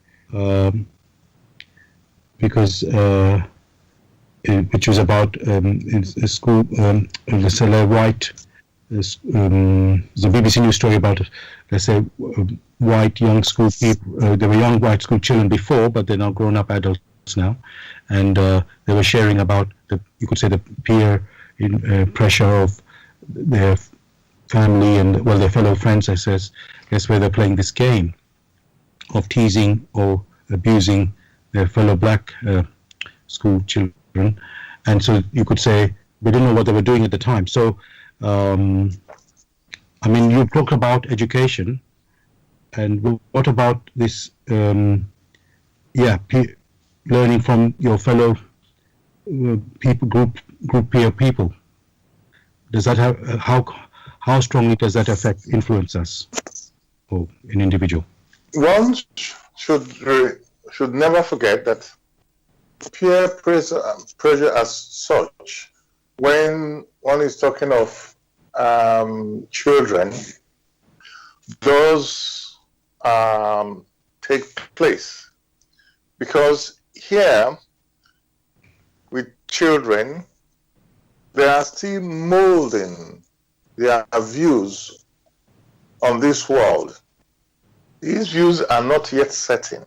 because which was about a school, a white there's a BBC News story about, let's say, white young school people. They were young white school children before, but they're now grown-up adults now, and they were sharing about you could say the peer pressure of their family and their fellow friends. I guess where they're playing this game of teasing or abusing their fellow black school children, and so you could say we didn't know what they were doing at the time. So, I mean, you talked about education, and what about this? Learning from your fellow people, group peer people. Does that have how strongly does that influence us, or an individual? One should never forget that peer pressure as such, when one is talking of children, does take place, because here with children, they are still molding their views on this world. These views are not yet certain.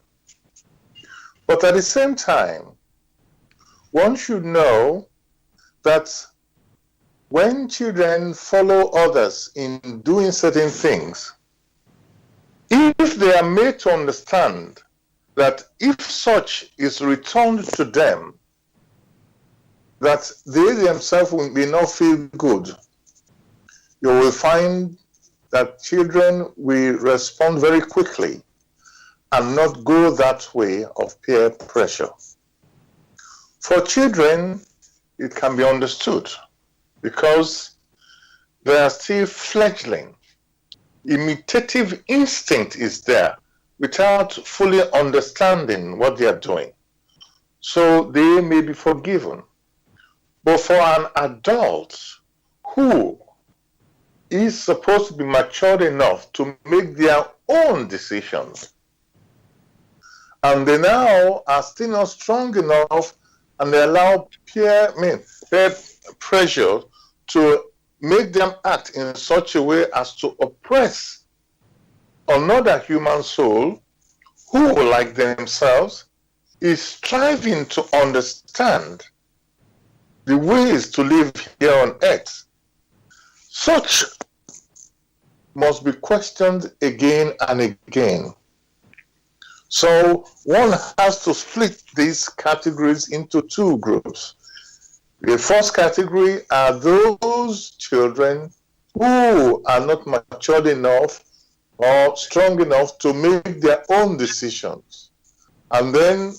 But at the same time, one should know that when children follow others in doing certain things, if they are made to understand that if such is returned to them, that they themselves will not feel good, you will find that children will respond very quickly and not go that way of peer pressure. For children, it can be understood because they are still fledgling. Imitative instinct is there without fully understanding what they are doing. So they may be forgiven. But for an adult who is supposed to be matured enough to make their own decisions, and they now are still not strong enough, and they allow peer pressure to make them act in such a way as to oppress another human soul who, like themselves, is striving to understand the ways to live here on earth. Such must be questioned again and again. So one has to split these categories into two groups. The first category are those children who are not matured enough or strong enough to make their own decisions. And then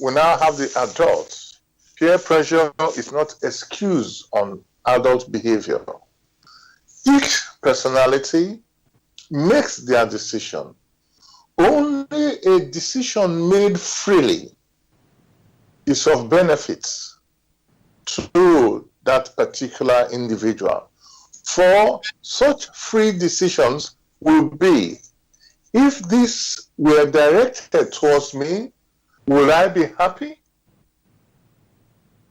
we now have the adults. Peer pressure is not excuse on adult behavior. Each personality makes their decision. Only a decision made freely is of benefits to that particular individual. For such free decisions will be, if this were directed towards me, will I be happy?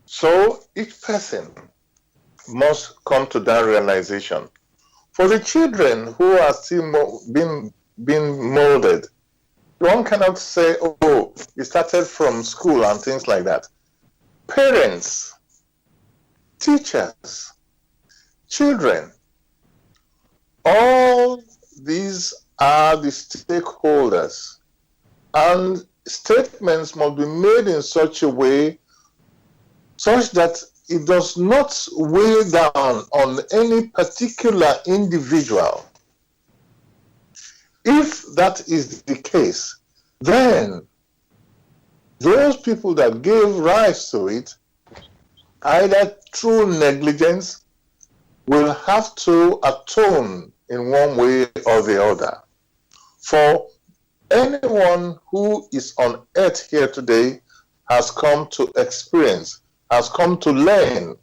So each person must come to that realization. For the children who are still being molded, one cannot say, oh, it started from school and things like that. Parents, teachers, children, all these are the stakeholders, and statements must be made in such a way such that it does not weigh down on any particular individual. If that is the case, then those people that gave rise to it, either through negligence, will have to atone in one way or the other. For anyone who is on earth here today has come to experience, has come to learn,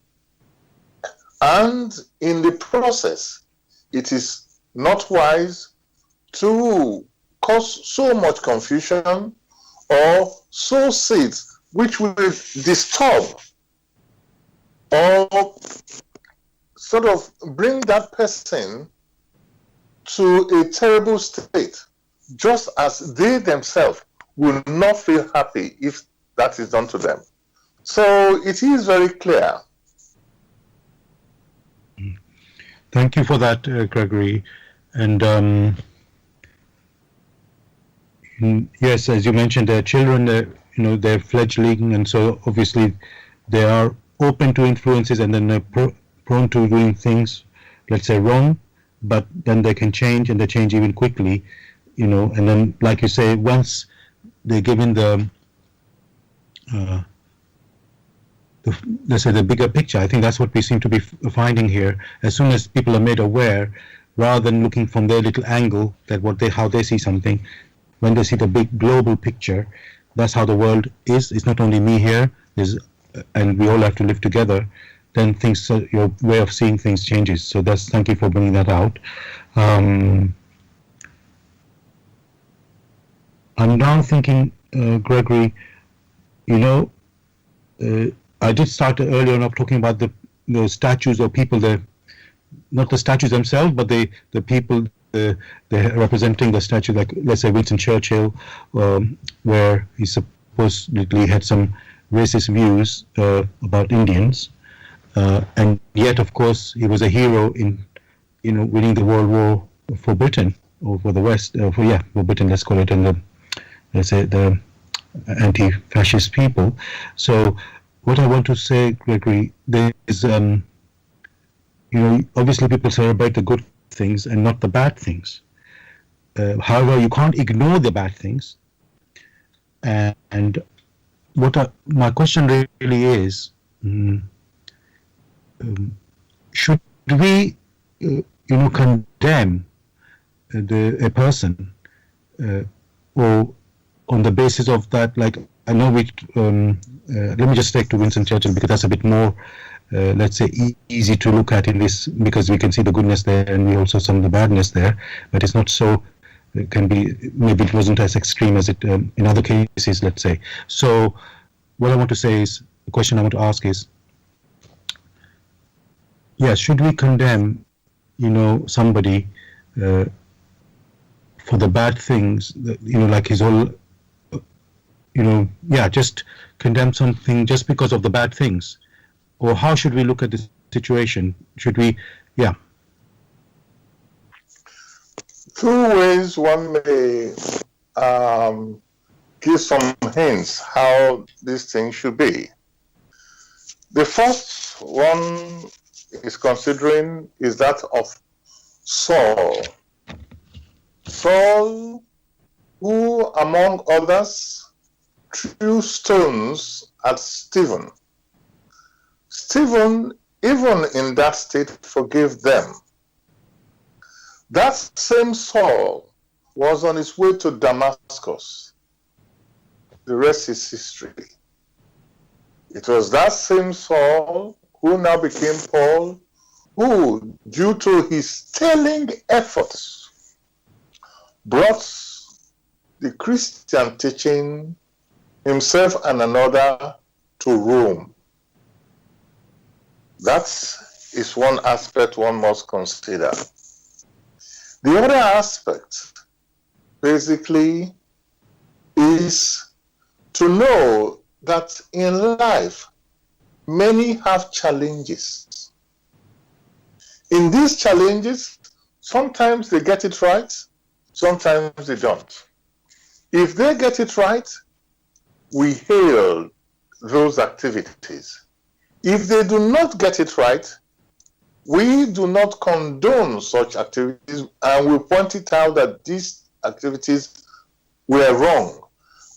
and in the process, it is not wise to cause so much confusion or sow seeds which will disturb or sort of bring that person to a terrible state, just as they themselves will not feel happy if that is done to them. So it is very clear. Thank you for that, Gregory. And yes, as you mentioned, they're children, they're fledgling, and so obviously they are open to influences, and then they're prone to doing things, let's say, wrong, but then they can change, and they change even quickly, and then, like you say, once they're given let's say the bigger picture, I think that's what we seem to be finding here. As soon as people are made aware, rather than looking from their little angle, that how they see something, when they see the big global picture, that's how the world is. It's not only me here, and we all have to live together. Then your way of seeing things changes. So thank you for bringing that out. I'm now thinking, Gregory, I did start earlier on talking about the statues or people, not the statues themselves, but the people they're representing the statue, like let's say Winston Churchill, where he supposedly had some racist views about Indians, and yet, of course, he was a hero in winning the World War for Britain, or for the West, for Britain, let's call it, and let's say the anti-fascist people. So what I want to say, Gregory, there is, obviously people celebrate the good things and not the bad things. However, you can't ignore the bad things. And my question really is, should we, condemn a person, or on the basis of that, like, I know let me just take to Winston Churchill, because that's a bit more, let's say, easy to look at in this, because we can see the goodness there and we also some of the badness there, but it's not so, maybe it wasn't as extreme as it in other cases, let's say. So what I want to say is, the question I want to ask is, should we condemn, somebody for the bad things, like his whole, just condemn something just because of the bad things? Or how should we look at this situation? Should we, Two ways one may give some hints how this thing should be. The first one is considering is that of Saul. Saul, who among others threw stones at Stephen. Stephen, even in that state, forgave them. That same Saul was on his way to Damascus. The rest is history. It was that same Saul who now became Paul, who, due to his sterling efforts, brought the Christian teaching, himself and another, to Rome. That is one aspect one must consider. The other aspect, basically, is to know that in life, many have challenges. In these challenges, sometimes they get it right, sometimes they don't. If they get it right, we hail those activities. If they do not get it right, we do not condone such activities, and we point it out that these activities were wrong.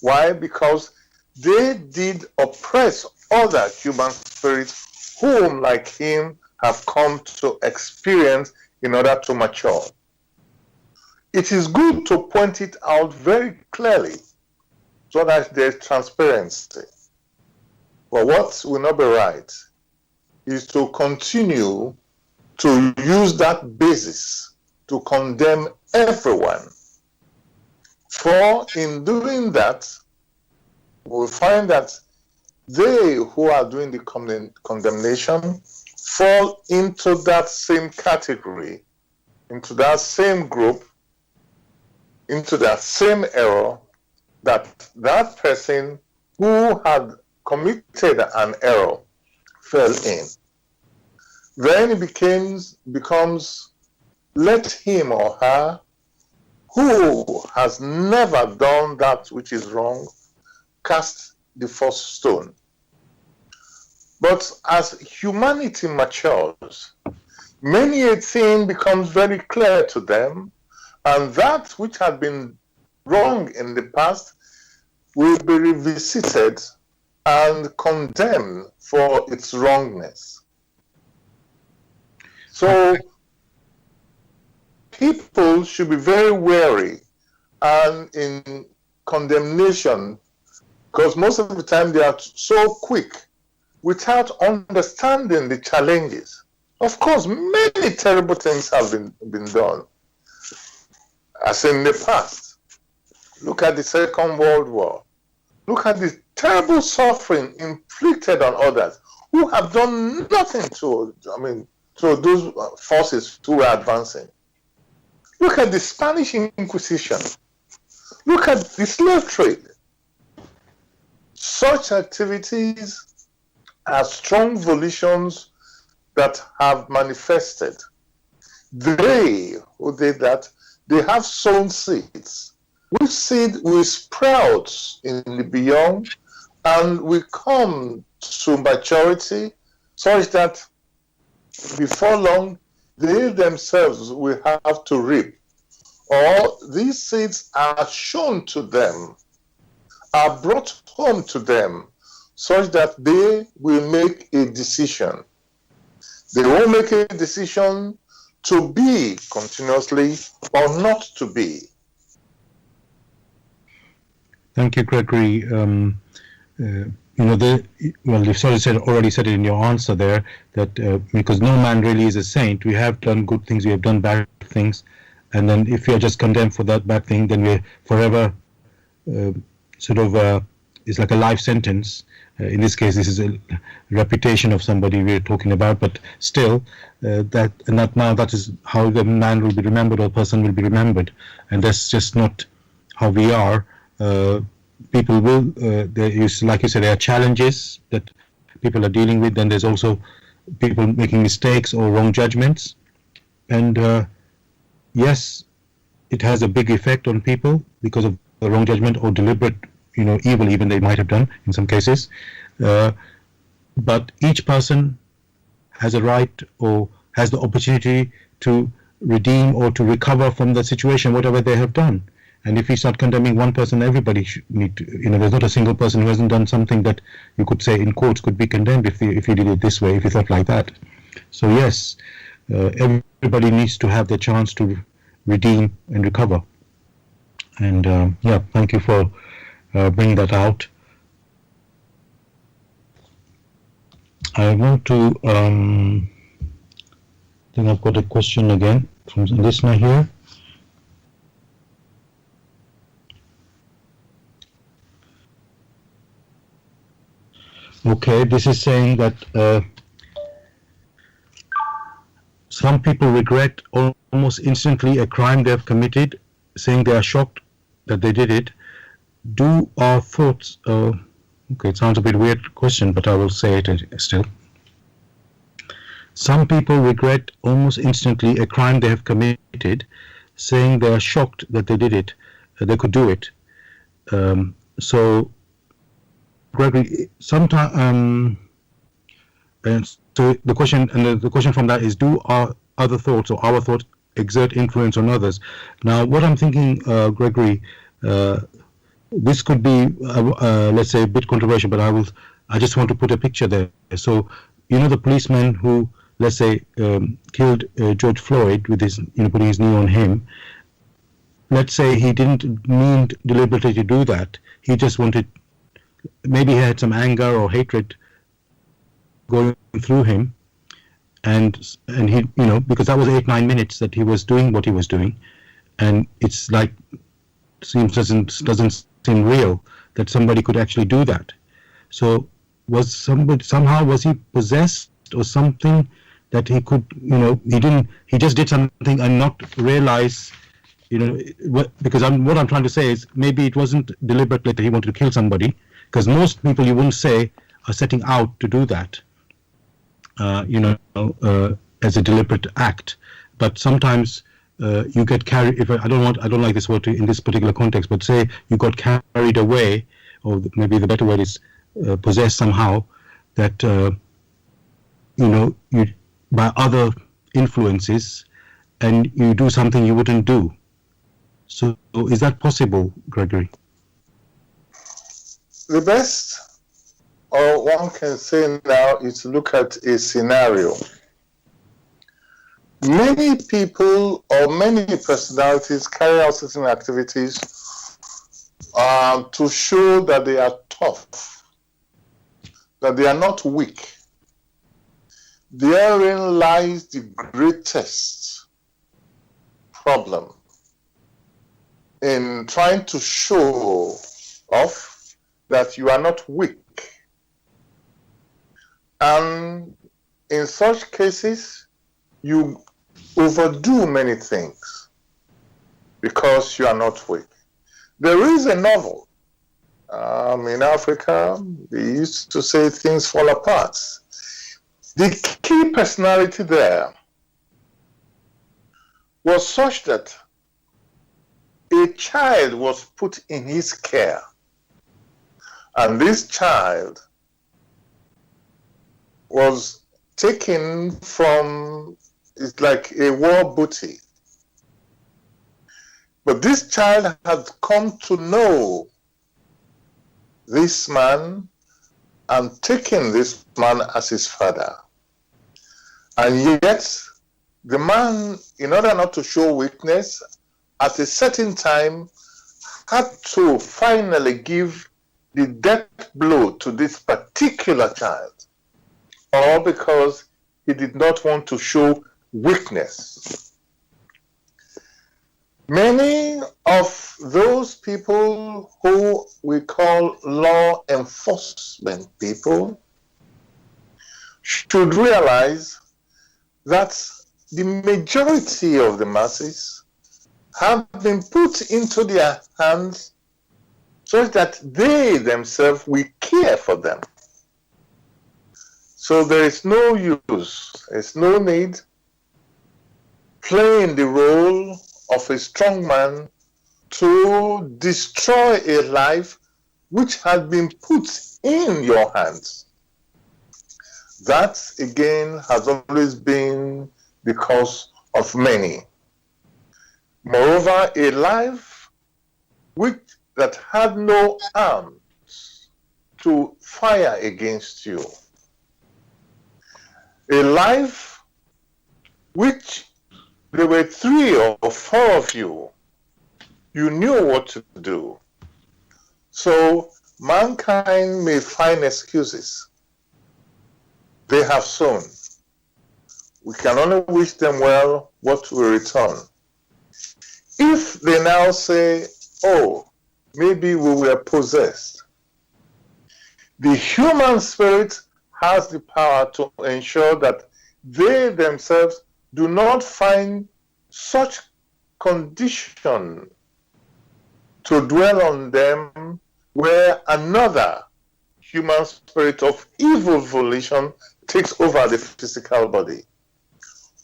Why? Because they did oppress other human spirits whom, like him, have come to experience in order to mature. It is good to point it out very clearly so that there's transparency. But what will not be right is to continue to use that basis to condemn everyone. For in doing that, we'll find that they who are doing the condemnation fall into that same category, into that same group, into that same error that person who had committed an error fell in. Then it becomes let him or her who has never done that which is wrong cast the first stone. But as humanity matures, many a thing becomes very clear to them, and that which had been wrong in the past will be revisited and condemned for its wrongness. So people should be very wary and in condemnation, because most of the time they are so quick without understanding the challenges. Of course, many terrible things have been done, as in the past. Look at the Second World War. Look at the terrible suffering inflicted on others who have done nothing to those forces who were advancing. Look at the Spanish Inquisition. Look at the slave trade. Such activities are strong volitions that have manifested. They who did that, they have sown seeds. Which seed will sprout in the beyond and will come to maturity such that before long they themselves will have to reap. Or these seeds are shown to them, are brought home to them, such that they will make a decision. They will make a decision to be continuously or not to be. Thank you, Gregory. You've already said it in your answer there, that because no man really is a saint. We have done good things, we have done bad things, and then if we are just condemned for that bad thing, then we're forever it's like a life sentence. In this case, this is a reputation of somebody we're talking about, but still, that is how the man will be remembered, or person will be remembered, and that's just not how we are. People will, like you said, there are challenges that people are dealing with. Then there's also people making mistakes or wrong judgments, and yes, it has a big effect on people because of the wrong judgment or deliberate, evil even they might have done in some cases. But each person has a right or has the opportunity to redeem or to recover from the situation, whatever they have done. And if we start condemning one person, everybody should need to, there's not a single person who hasn't done something that you could say in quotes could be condemned if you did it this way, if you thought like that. So yes, everybody needs to have the chance to redeem and recover. And thank you for bringing that out. I want to, I think I've got a question again from a listener here. Okay, this is saying that some people regret almost instantly a crime they have committed, saying they are shocked that they did it. Do our thoughts, okay, it sounds a bit weird question, but I will say it still. Some people regret almost instantly a crime they have committed, saying they are shocked that they did it, they could do it. So, Gregory, sometimes, and so the question from that is: do our other thoughts or our thoughts exert influence on others? Now, what I'm thinking, Gregory, this could be, let's say, a bit controversial, but I just want to put a picture there. So, the policeman who, let's say, killed George Floyd with his, putting his knee on him. Let's say he didn't mean deliberately to do that. He just wanted. Maybe he had some anger or hatred going through him, and he, because that was 8-9 minutes that he was doing what he was doing, and it's like doesn't seem real that somebody could actually do that. So was he possessed, possessed or something that he could, he just did something and not realize, because what I'm trying to say is maybe it wasn't deliberate that he wanted to kill somebody, because most people you wouldn't say are setting out to do that, as a deliberate act. But sometimes you get carried. I don't like this word in this particular context, but say you got carried away, or maybe the better word is possessed somehow, that you by other influences, and you do something you wouldn't do. So is that possible, Gregory? The best, or one can say now, is to look at a scenario. Many people or many personalities carry out certain activities to show that they are tough, that they are not weak. Therein lies the greatest problem in trying to show off that you are not weak. And in such cases, you overdo many things because you are not weak. There is a novel in Africa. They used to say things fall apart. The key personality there was such that a child was put in his care, and this child was taken from, it's like a war booty. But this child had come to know this man and taken this man as his father. And yet, the man, in order not to show weakness, at a certain time, had to finally give the death blow to this particular child, all because he did not want to show weakness. Many of those people who we call law enforcement people should realize that the majority of the masses have been put into their hands so that they themselves will care for them. So there is no use, there's no need playing the role of a strong man to destroy a life which had been put in your hands. That, again, has always been the cause of many. Moreover, a life that had no arms to fire against you. A life which there were 3 or 4 of you. You knew what to do. So mankind may find excuses. They have sown. We can only wish them well what will return. If they now say, oh, maybe we were possessed, the human spirit has the power to ensure that they themselves do not find such condition to dwell on them where another human spirit of evil volition takes over the physical body.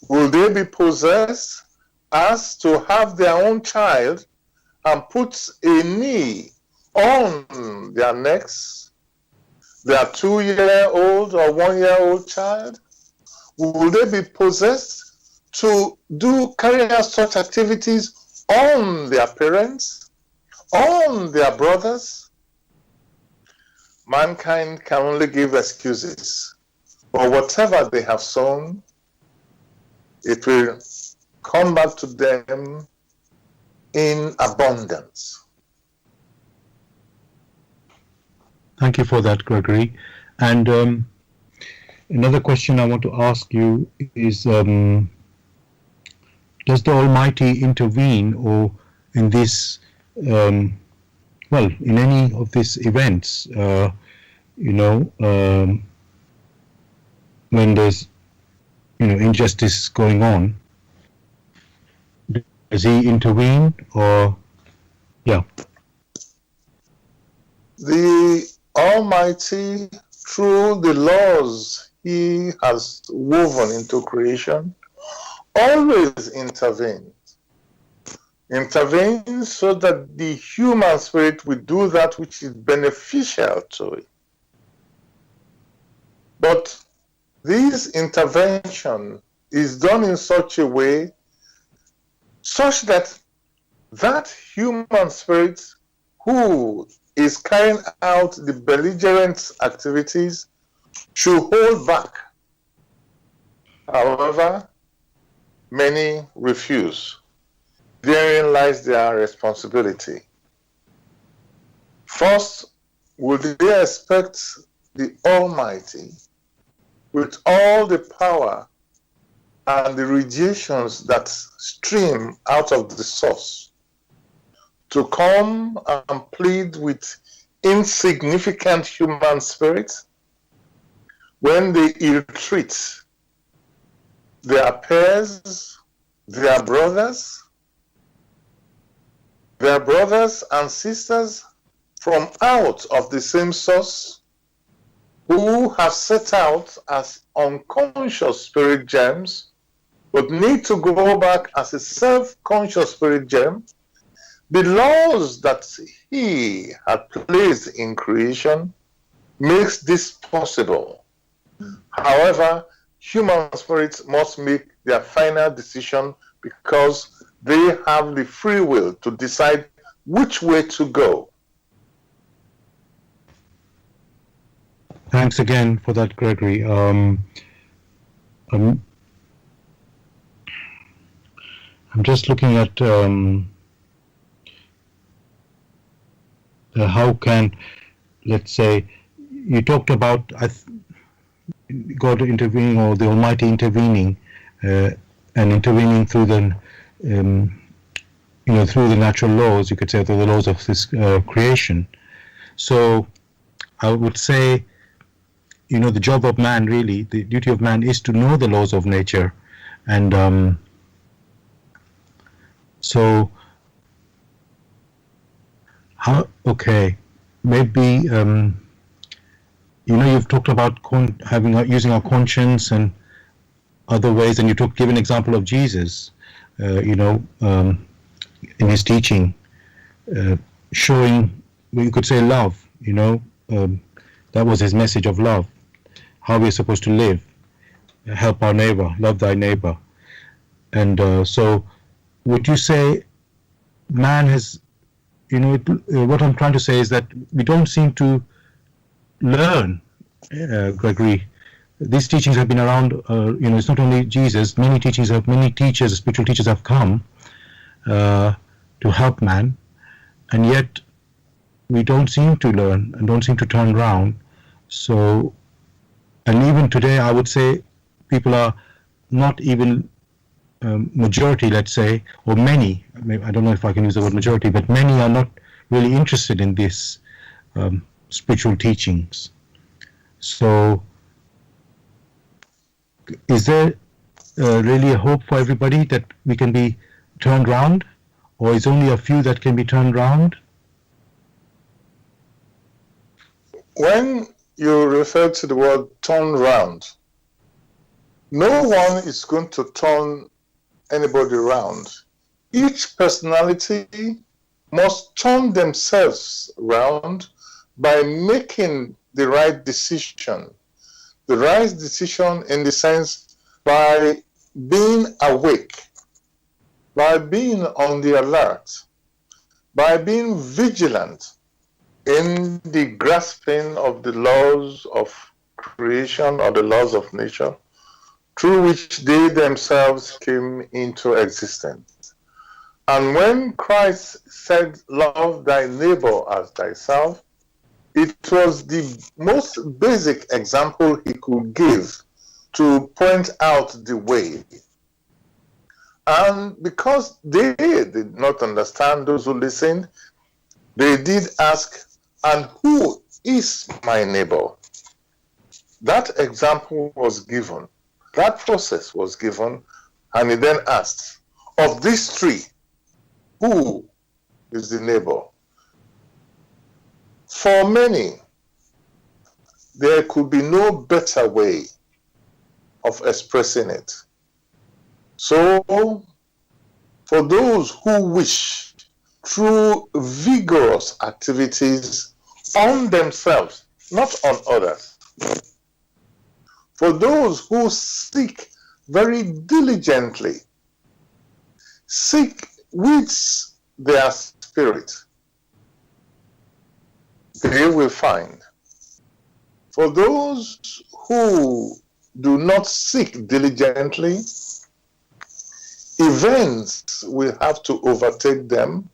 Will they be possessed as to have their own child and put a knee on their necks, their 2-year-old or 1-year-old child? Will they be possessed to carry out such activities on their parents, on their brothers? Mankind can only give excuses. But whatever they have sown, it will come back to them in abundance. Thank you for that, Gregory. And another question I want to ask you is, does the Almighty intervene or in this, in any of these events, when there's injustice going on, does he intervene or yeah? The Almighty, through the laws He has woven into creation, always intervenes so that the human spirit will do that which is beneficial to it. But this intervention is done in such a way such that human spirit who is carrying out the belligerent activities should hold back. However, many refuse. Therein lies their responsibility. First, would they expect the Almighty, with all the power and the radiations that stream out of the source, to come and plead with insignificant human spirits when they ill-treat their peers, their brothers and sisters from out of the same source, who have set out as unconscious spirit gems, but need to go back as a self-conscious spirit gem. The laws that He had placed in creation makes this possible. However, human spirits must make their final decision because they have the free will to decide which way to go. Thanks again for that, Gregory. I'm just looking at how can, let's say, you talked about God intervening, or the Almighty intervening, and intervening through the through the natural laws, you could say, through the laws of this creation. So I would say, the job of man, really, the duty of man is to know the laws of nature. And so, maybe, you've talked about using our conscience and other ways, and you give an example of Jesus, in his teaching, showing, you could say, love, that was his message of love, how we're supposed to live, help our neighbor, love thy neighbor. And so would you say man has, what I'm trying to say is that we don't seem to learn, Gregory. These teachings have been around, it's not only Jesus, many teachers, spiritual teachers have come to help man, and yet we don't seem to learn and don't seem to turn around. So, and even today, I would say people are not even majority, let's say, or many, I don't know if I can use the word majority, but many are not really interested in this spiritual teachings. So, is there really a hope for everybody that we can be turned round, or is only a few that can be turned round? When you refer to the word turn round, no one is going to turn anybody round. Each personality must turn themselves round by making the right decision. The right decision in the sense by being awake, by being on the alert, by being vigilant in the grasping of the laws of creation or the laws of nature, through which they themselves came into existence. And when Christ said, love thy neighbor as thyself, it was the most basic example he could give to point out the way. And because they did not understand, those who listened, they did ask, and who is my neighbor? That example was given, that process was given, and he then asked, of these three, who is the neighbor? For many, there could be no better way of expressing it. So, for those who wish, through vigorous activities on themselves, not on others, for those who seek very diligently, seek with their spirit, they will find. For those who do not seek diligently, events will have to overtake them,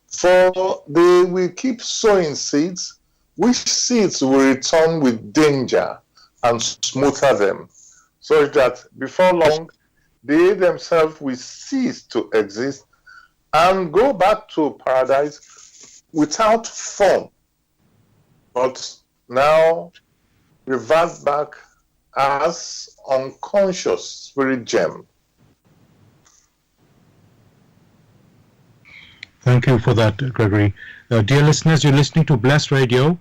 for they will keep sowing seeds, which seeds will return with danger and smother them, so that before long they themselves will cease to exist and go back to paradise without form, but now revert back as unconscious spirit gem. Thank you for that, Gregory. Dear listeners, you're listening to Blessed Radio.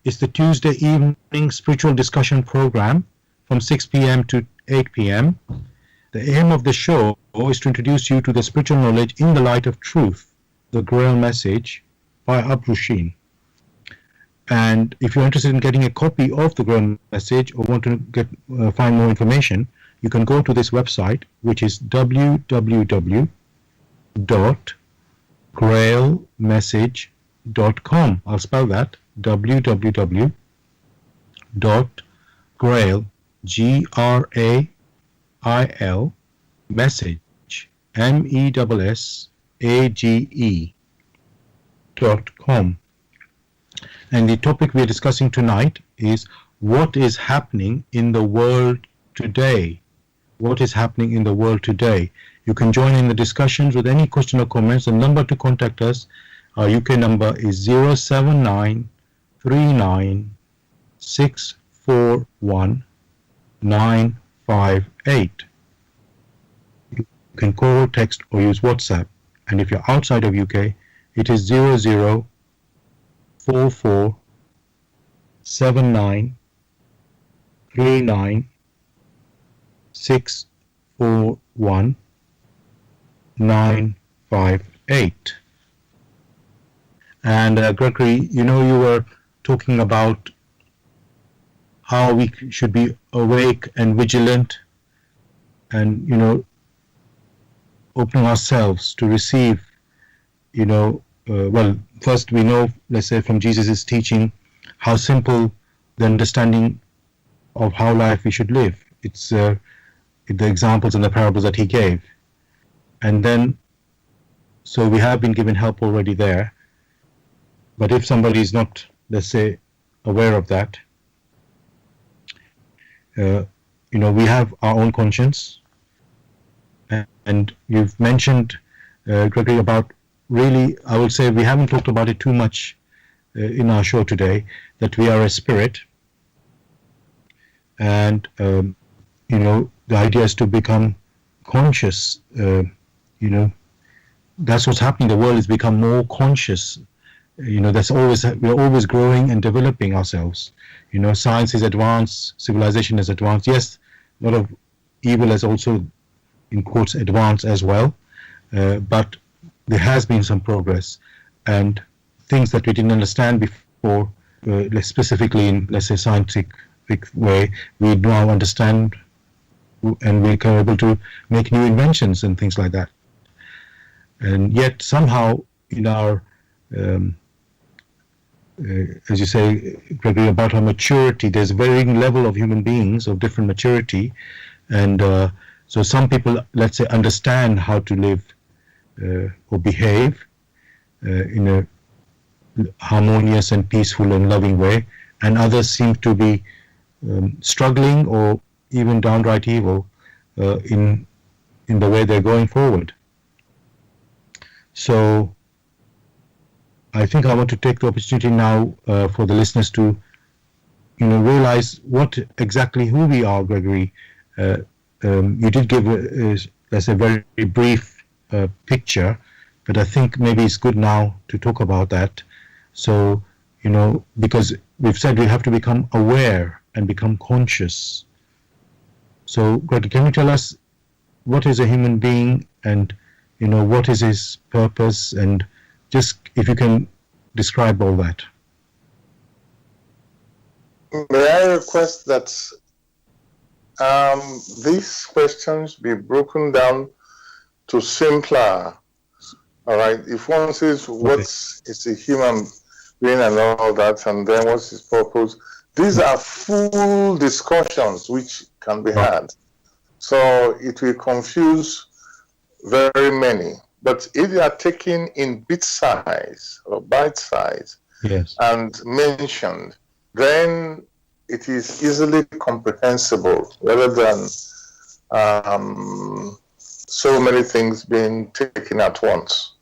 It's the Tuesday evening spiritual discussion program from 6 p.m. to 8 p.m. The aim of the show is to introduce you to the spiritual knowledge in the light of truth, the Grail message by Abrushin. And if you're interested in getting a copy of the Grail message or want to find more information, you can go to this website, which is www.grailmessage.com. I'll spell that, www.grail, Grail, message, MESSAGE.com. And the topic we are discussing tonight is what is happening in the world today. What is happening in the world today? You can join in the discussions with any question or comments. The number to contact us, our UK number is 079 39 958. You can call, text or use WhatsApp. And if you're outside of UK, it is 0044 79 39 641 958. And Gregory, you were talking about how we should be awake and vigilant and, opening ourselves to receive, well, first we know, let's say from Jesus' teaching, how simple the understanding of how life we should live. It's the examples and the parables that he gave. And then, so we have been given help already there. But if somebody is not, let's say, aware of that, we have our own conscience. And you've mentioned, Gregory, about really, I would say we haven't talked about it too much in our show today, that we are a spirit. And, the idea is to become conscious. That's what's happening. The world has become more conscious. We're always growing and developing ourselves. Science is advanced, civilization is advanced. Yes, a lot of evil has also, in quotes, advanced as well. But there has been some progress, and things that we didn't understand before, specifically in, let's say, scientific way, we now understand, and we're able to make new inventions and things like that. And yet somehow in our, as you say, Gregory, about our maturity, there's a varying level of human beings of different maturity. And so some people, let's say, understand how to live or behave in a harmonious and peaceful and loving way, and others seem to be struggling or even downright evil in the way they're going forward. So I think I want to take the opportunity now for the listeners to realize what exactly who we are, Gregory. You did give us a very brief picture, but I think maybe it's good now to talk about that. So, because we've said we have to become aware and become conscious. So, Gregory, can you tell us what is a human being, and what is his purpose, and just if you can describe all that. May I request that these questions be broken down to simpler? All right. If one says what is a human being and all that, and then what's his purpose, these are full discussions which can be had. So it will confuse very many. But if they are taken in bit size or bite size, yes, and mentioned, then it is easily comprehensible rather than so many things being taken at once.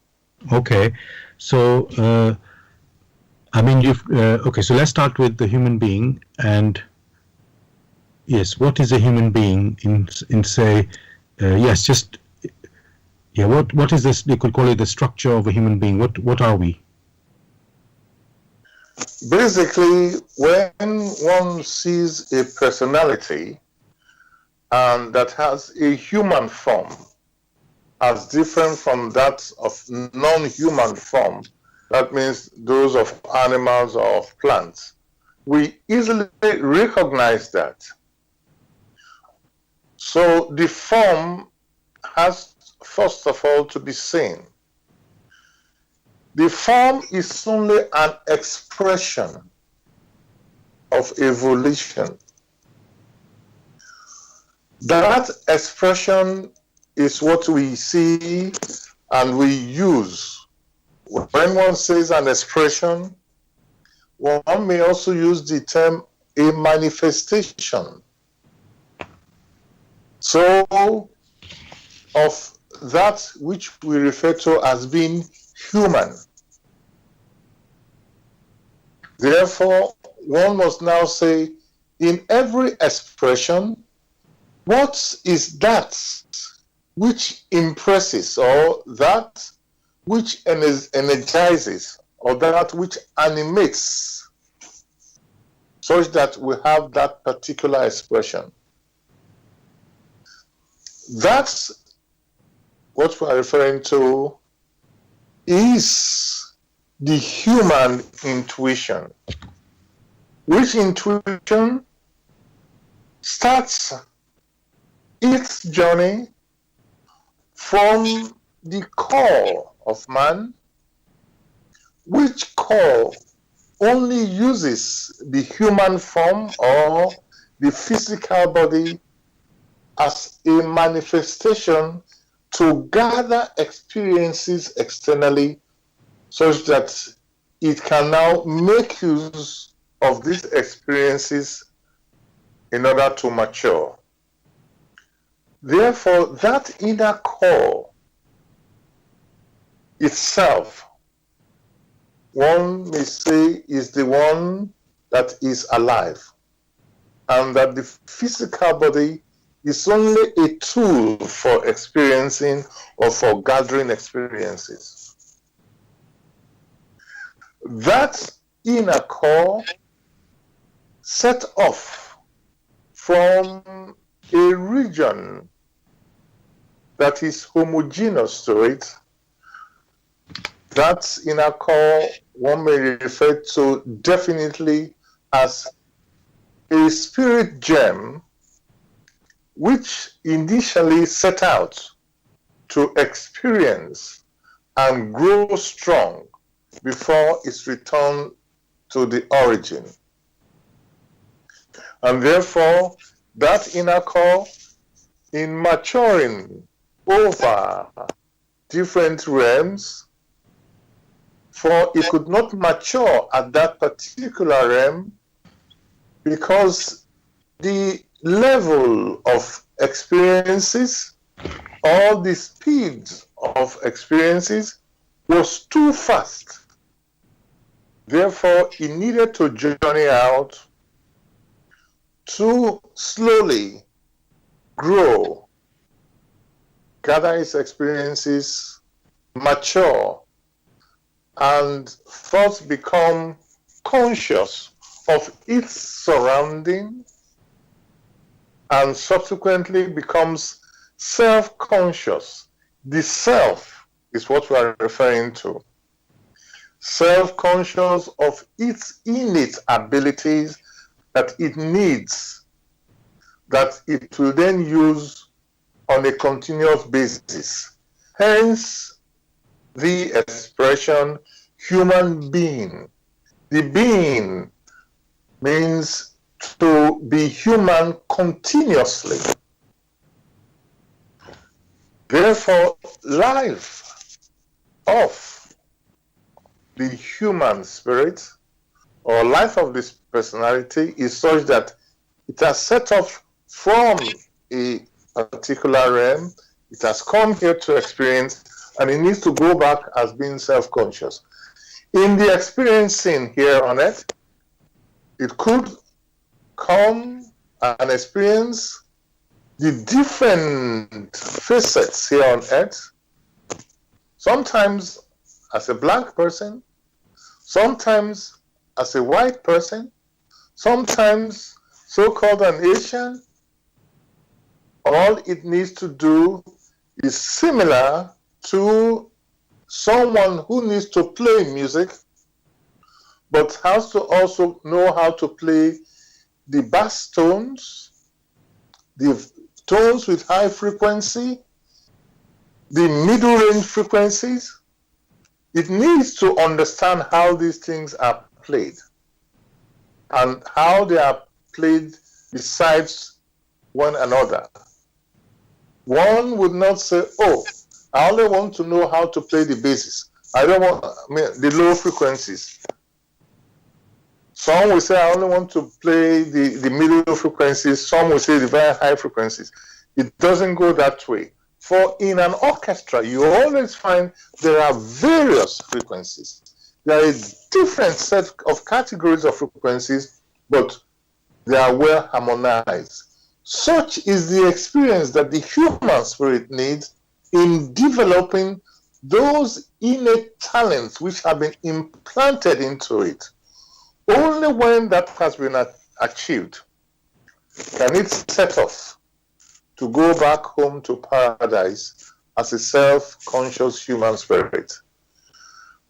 Okay, so okay. So let's start with the human being, and yes, what is a human being in say, yes, just yeah. What is this? You could call it the structure of a human being. What are we? Basically, when one sees a personality that has a human form as different from that of non-human form, that means those of animals or of plants, we easily recognize that. So the form has, first of all, to be seen. The form is only an expression of evolution. That expression is what we see and we use. When one says an expression, one may also use the term a manifestation. So, of that which we refer to as being human. Therefore, one must now say, in every expression, what is that which impresses, or that which energizes, or that which animates, such that we have that particular expression? That's what we are referring to is the human intuition, which intuition starts its journey from the core of man, which core only uses the human form or the physical body as a manifestation to gather experiences externally, such that it can now make use of these experiences in order to mature. Therefore, that inner core itself, one may say, is the one that is alive, and that the physical body is only a tool for experiencing or for gathering experiences. That inner core set off from a region that is homogeneous to it. That inner core one may refer to definitely as a spirit gem, which initially set out to experience and grow strong before its return to the origin. And therefore, that inner core, in maturing over different realms, for it could not mature at that particular realm because the level of experiences or the speed of experiences was too fast. Therefore, it needed to journey out to slowly grow, gather its experiences, mature, and first become conscious of its surrounding, and subsequently becomes self-conscious. The self is what we are referring to. Self-conscious of its innate abilities that it needs, that it will then use on a continuous basis. Hence, the expression human being. The being means to be human continuously. Therefore, life of the human spirit or life of this personality is such that it has set off from a particular realm, it has come here to experience, and it needs to go back as being self-conscious. In the experiencing here on earth, it could come and experience the different facets here on earth, sometimes as a black person, sometimes as a white person, sometimes so-called an Asian. All it needs to do is similar to someone who needs to play music, but has to also know how to play the bass tones, the tones with high frequency, the middle range frequencies. It needs to understand how these things are played and how they are played besides one another. One would not say, oh, I only want to know how to play the basses. I don't want the low frequencies. Some will say, I only want to play the middle frequencies. Some will say the very high frequencies. It doesn't go that way. For in an orchestra, you always find there are various frequencies. There is a different set of categories of frequencies, but they are well harmonized. Such is the experience that the human spirit needs in developing those innate talents which have been implanted into it. Only when that has been achieved can it set off to go back home to paradise as a self-conscious human spirit,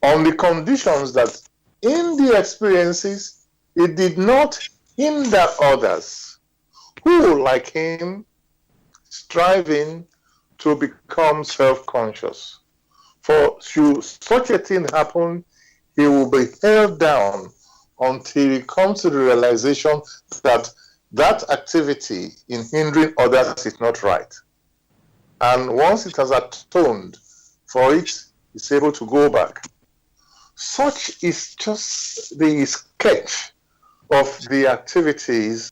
on the conditions that in the experiences it did not hinder others who, like him, striving to become self-conscious. For should such a thing happen, he will be held down until he comes to the realization that that activity in hindering others is not right. And once it has atoned for it, it's able to go back. Such is just the sketch of the activities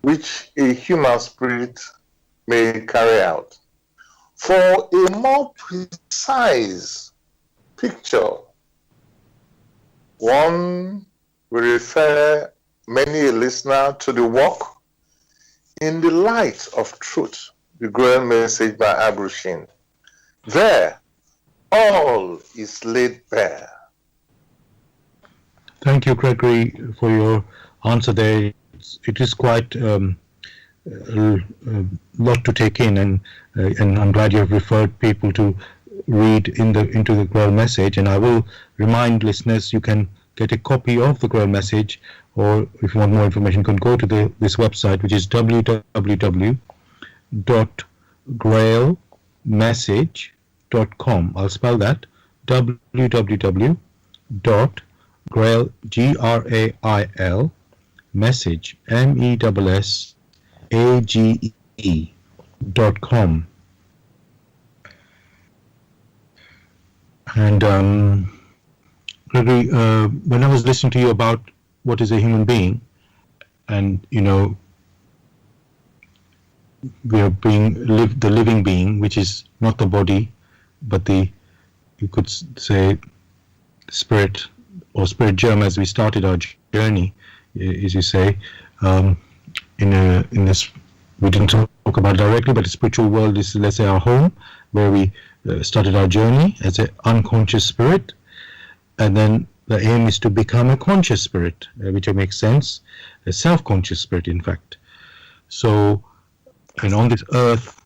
which a human spirit may carry out. For a more precise picture, one will refer many a listener to the work In the Light of Truth, the Grail message by Abrushin. There, all is laid bare. Thank you, Gregory, for your answer there. It is quite a lot to take in, and I'm glad you have referred people to read into the Grail message. And I will remind listeners, you can get a copy of the Grail message, or if you want more information, you can go to this website, which is www.grailmessage.com. I'll spell that: www.grail, Grail, message, MESSAGE.com. And Gregory, when I was listening to you about what is a human being, and we are the living being, which is not the body, but you could say, spirit or spirit germ, as we started our journey, as you say. in this, we didn't talk about directly, but the spiritual world is, let's say, our home, where we started our journey as an unconscious spirit, and then the aim is to become a conscious spirit, which makes sense, a self-conscious spirit, in fact. So, and on this earth,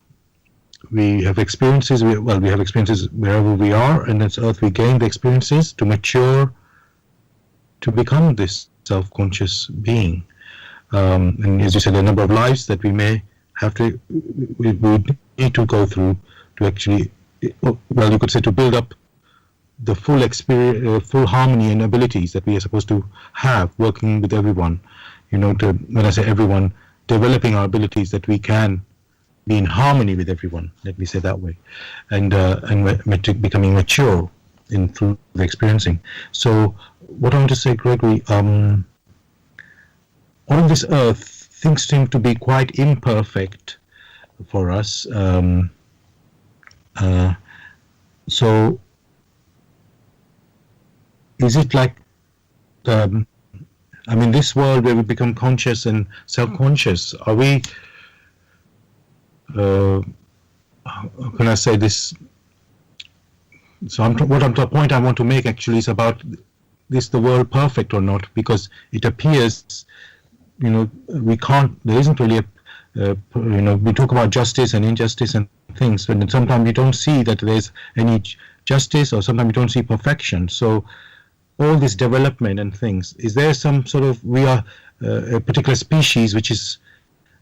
we have experiences. We have experiences wherever we are, and this earth we gain the experiences to mature, to become this self-conscious being. And as you said, a number of lives that we may have to, we need to go through to actually, well, you could say, to build up the full experience, full harmony and abilities that we are supposed to have working with everyone. To, when I say everyone, developing our abilities that we can be in harmony with everyone. Let me say that way, and becoming mature through the experiencing. So, what I want to say, Gregory, on this earth, things seem to be quite imperfect for us. So, is it like, this world where we become conscious and self-conscious, are we, how can I say this? So the point I want to make actually is about, is the world perfect or not? Because it appears, we can't, there isn't really we talk about justice and injustice and things, but sometimes we don't see that there's any justice, or sometimes we don't see perfection. So all this development and things, is there some sort of, we are a particular species which is,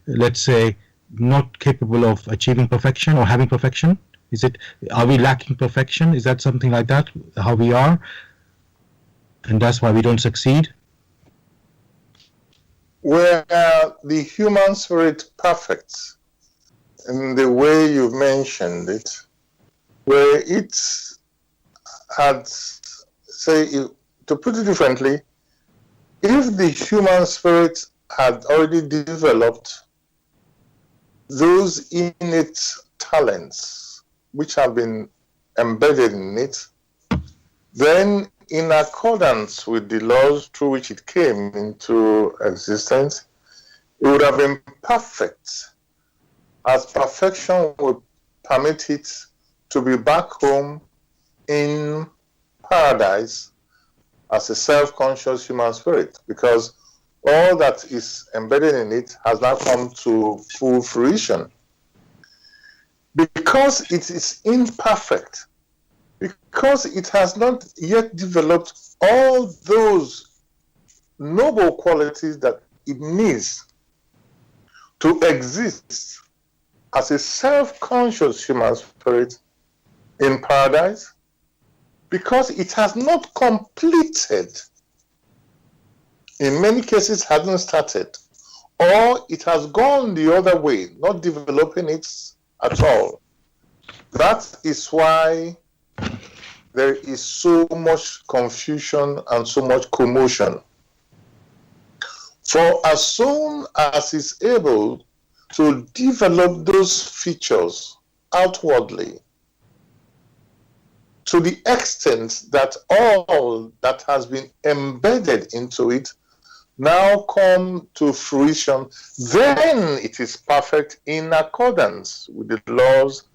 let's say, not capable of achieving perfection or having perfection? Are we lacking perfection? Is that something like that, how we are? And that's why we don't succeed? Were the human spirit perfect in the way you mentioned it, where it had, say, to put it differently, if the human spirit had already developed those innate talents which have been embedded in it, then in accordance with the laws through which it came into existence, it would have been perfect, as perfection would permit it to be back home in paradise as a self-conscious human spirit, because all that is embedded in it has now come to full fruition. Because it is imperfect, because it has not yet developed all those noble qualities that it needs to exist as a self-conscious human spirit in paradise, because it has not completed, in many cases hasn't started, or it has gone the other way, not developing it at all. That is why there is so much confusion and so much commotion. For as soon as it's able to develop those features outwardly, to the extent that all that has been embedded into it now come to fruition, then it is perfect in accordance with the laws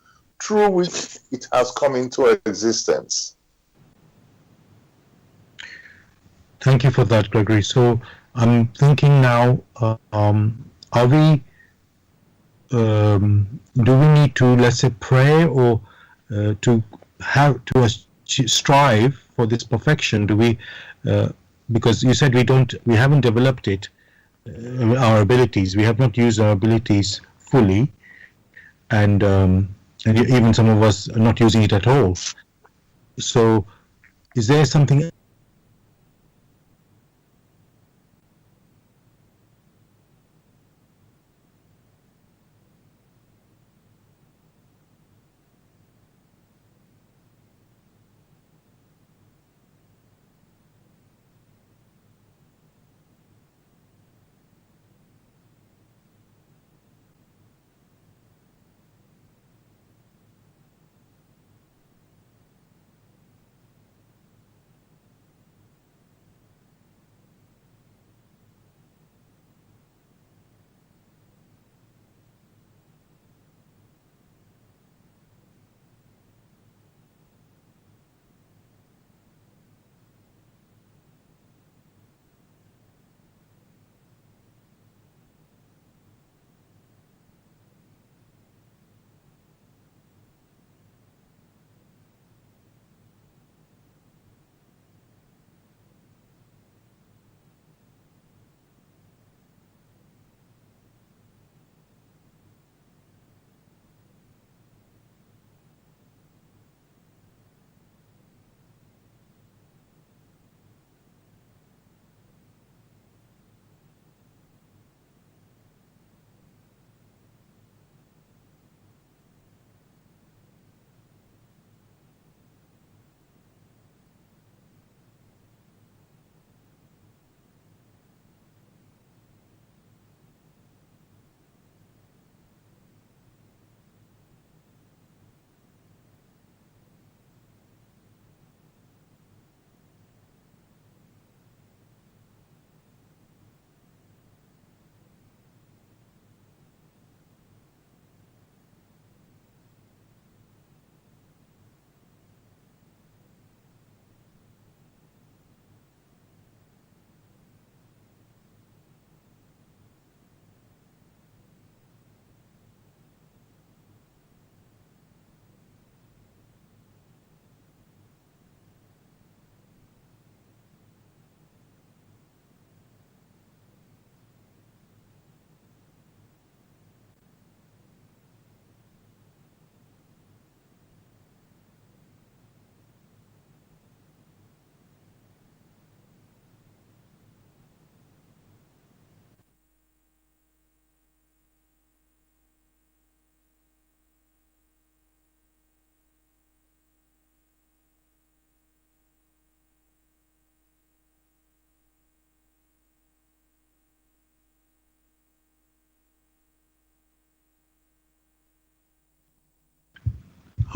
through which it has come into existence. Thank you for that, Gregory. So I'm thinking now, are we, do we need to, let's say, pray, or to strive for this perfection? Do we, because you said we haven't developed it, our abilities, we have not used our abilities fully, and even some of us are not using it at all. So is there something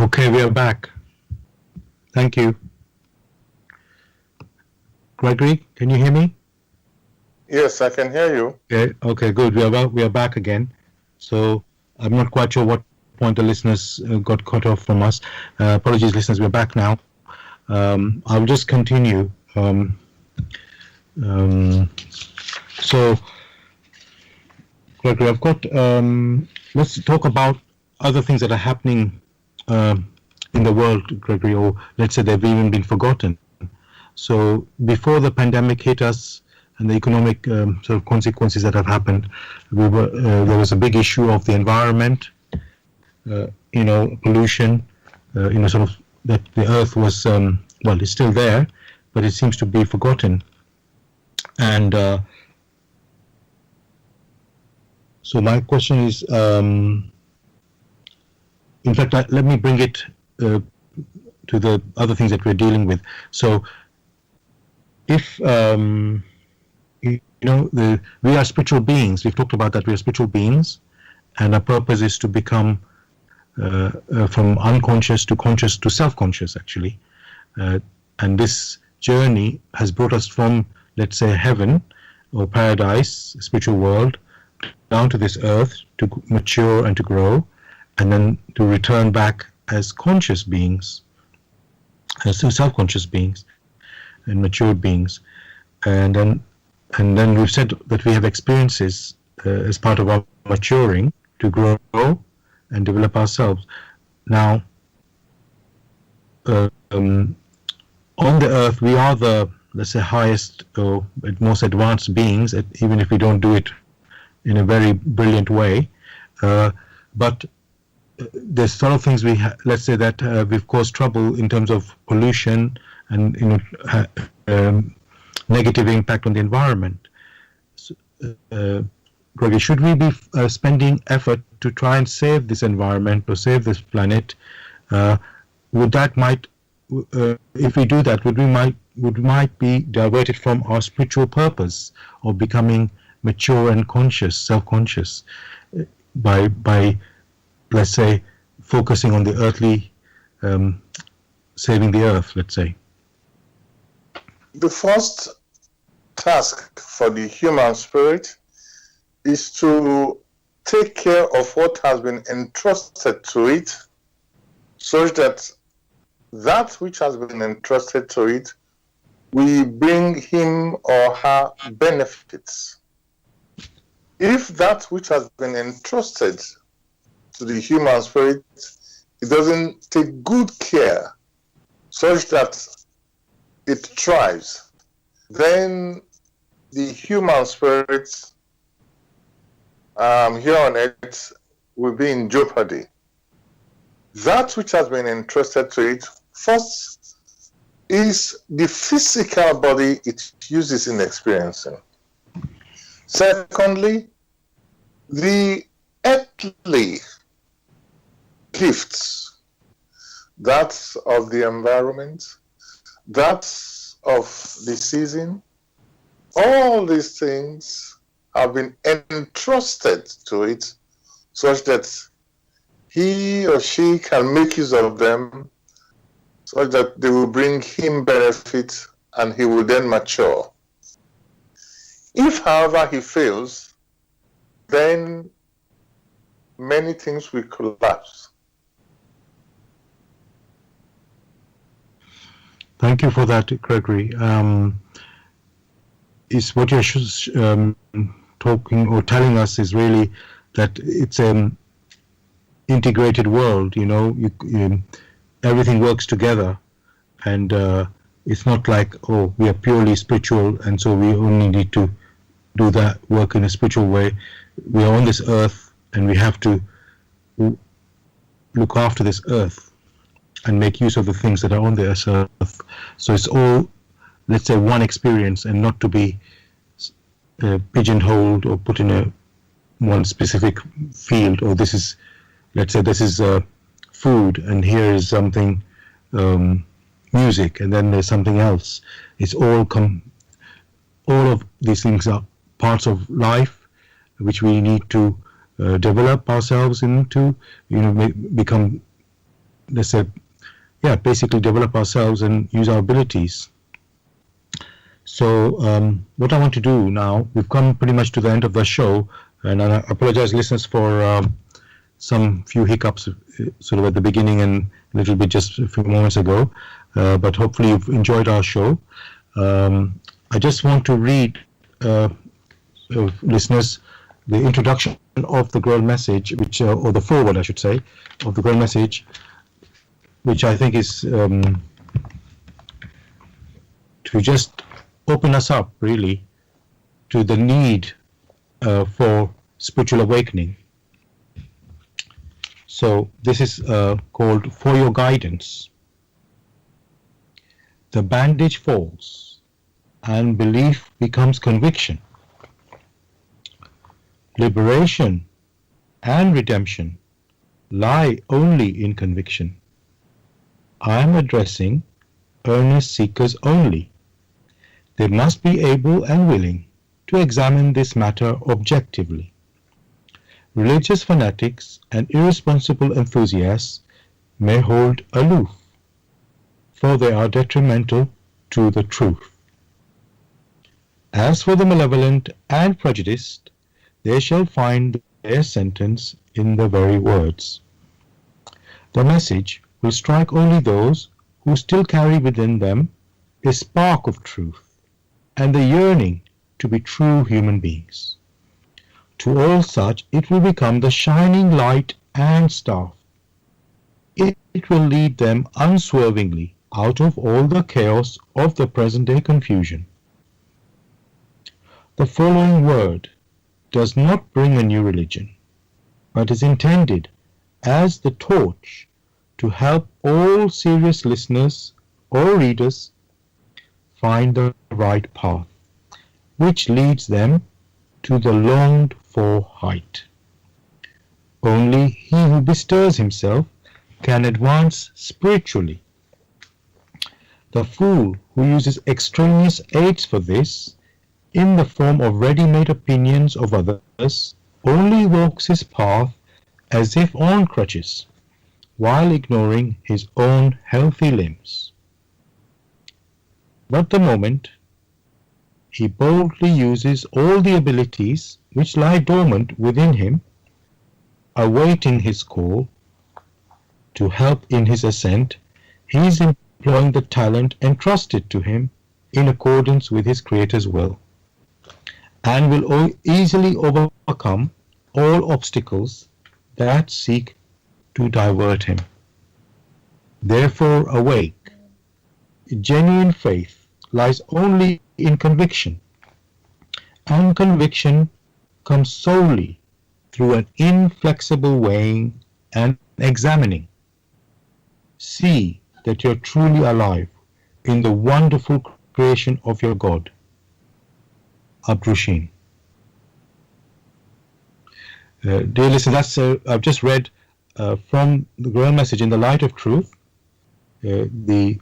Okay, we are back. Thank you. Gregory, can you hear me? Yes, I can hear you. Okay, good. We are back again. So I'm not quite sure what point the listeners got cut off from us. Apologies, listeners. We're back now. I'll just continue. So, Gregory, I've got. Let's talk about other things that are happening in the world, Gregory, or let's say they've even been forgotten. So before the pandemic hit us and the economic sort of consequences that have happened, there was a big issue of the environment, pollution, sort of that the earth was, well, it's still there, but it seems to be forgotten. And so my question is, in fact, let me bring it to the other things that we're dealing with. So if we are spiritual beings, we've talked about that we are spiritual beings, and our purpose is to become from unconscious to conscious to self-conscious, actually. And this journey has brought us from, let's say, heaven or paradise, spiritual world, down to this earth to mature and to grow, and then to return back as conscious beings, as self-conscious beings and matured beings. And then we've said that we have experiences as part of our maturing to grow and develop ourselves. Now, on the earth, we are the, let's say, highest or most advanced beings, even if we don't do it in a very brilliant way. But there's sort of things let's say that we've caused trouble in terms of pollution and negative impact on the environment. So, Gregory, should we be spending effort to try and save this environment or save this planet? If we do that, would might be diverted from our spiritual purpose of becoming mature and conscious, self-conscious, by let's say focusing on the earthly, saving the earth, let's say? The first task for the human spirit is to take care of what has been entrusted to it, such that that which has been entrusted to it will bring him or her benefits. If that which has been entrusted to the human spirit, it doesn't take good care such that it thrives, then the human spirit here on earth will be in jeopardy. That which has been entrusted to it, first, is the physical body it uses in experiencing. Secondly, the earthly gifts, that's of the environment, that's of the season. All these things have been entrusted to it such that he or she can make use of them such that they will bring him benefit and he will then mature. If, however, he fails, then many things will collapse. Thank you for that, Gregory. Is what you're talking or telling us is really that it's an integrated world. Everything works together, and it's not like, oh, we are purely spiritual, and so we only need to do that work in a spiritual way. We are on this earth, and we have to look after this earth and make use of the things that are on this earth. So it's all, let's say, one experience, and not to be pigeonholed or put in one specific field. Or this is, let's say, this is food, and here is something, music, and then there's something else. It's all of these things are parts of life, which we need to develop ourselves into, become let's say, basically develop ourselves and use our abilities. So what I want to do now, we've come pretty much to the end of the show, and I apologize, listeners, for some few hiccups sort of at the beginning and a little bit just a few moments ago, but hopefully you've enjoyed our show. I just want to read, listeners, the introduction of the Grail message, which, or the foreword, I should say, of the Grail message, which I think is to just open us up, really, to the need for spiritual awakening. So this is called For Your Guidance. The bandage falls and belief becomes conviction. Liberation and redemption lie only in conviction. I am addressing earnest seekers only. They must be able and willing to examine this matter objectively. Religious fanatics and irresponsible enthusiasts may hold aloof, for they are detrimental to the truth. As for the malevolent and prejudiced, they shall find their sentence in the very words. The message will strike only those who still carry within them a spark of truth and the yearning to be true human beings. To all such it will become the shining light and staff. It will lead them unswervingly out of all the chaos of the present-day confusion. The following word does not bring a new religion, but is intended as the torch to help all serious listeners or readers find the right path, which leads them to the longed-for height. Only he who bestirs himself can advance spiritually. The fool who uses extraneous aids for this, in the form of ready-made opinions of others, only walks his path as if on crutches, while ignoring his own healthy limbs. But the moment he boldly uses all the abilities which lie dormant within him, awaiting his call to help in his ascent, he is employing the talent entrusted to him in accordance with his Creator's will, and will easily overcome all obstacles that seek to divert him. Therefore awake. Genuine faith lies only in conviction, and conviction comes solely through an inflexible weighing and examining. See that you're truly alive in the wonderful creation of your God. Abrushin. Dear listeners, I've just read from the Grail message in the light of truth, the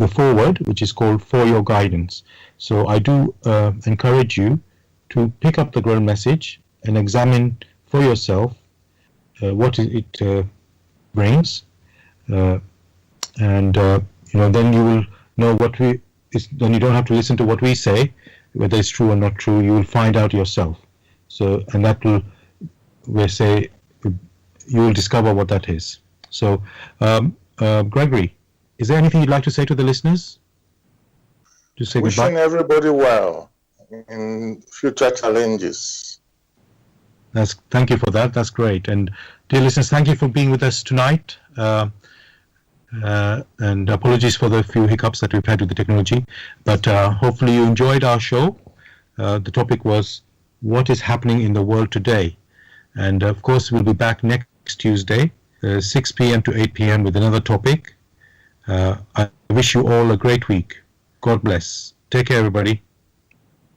foreword, which is called For Your Guidance. So I do encourage you to pick up the Grail message and examine for yourself what it brings, and then you will know what then you don't have to listen to what we say, whether it's true or not true. You will find out yourself. So, and that will, you will discover what that is. So, Gregory, is there anything you'd like to say to the listeners? To say Wishing goodbye? everybody well in future challenges. Thank you for that. That's great. And dear listeners, thank you for being with us tonight. And apologies for the few hiccups that we've had with the technology. But hopefully you enjoyed our show. The topic was what is happening in the world today. And of course, we'll be back next Tuesday, 6 p.m. to 8 p.m. with another topic. I wish you all a great week. God bless. Take care, everybody.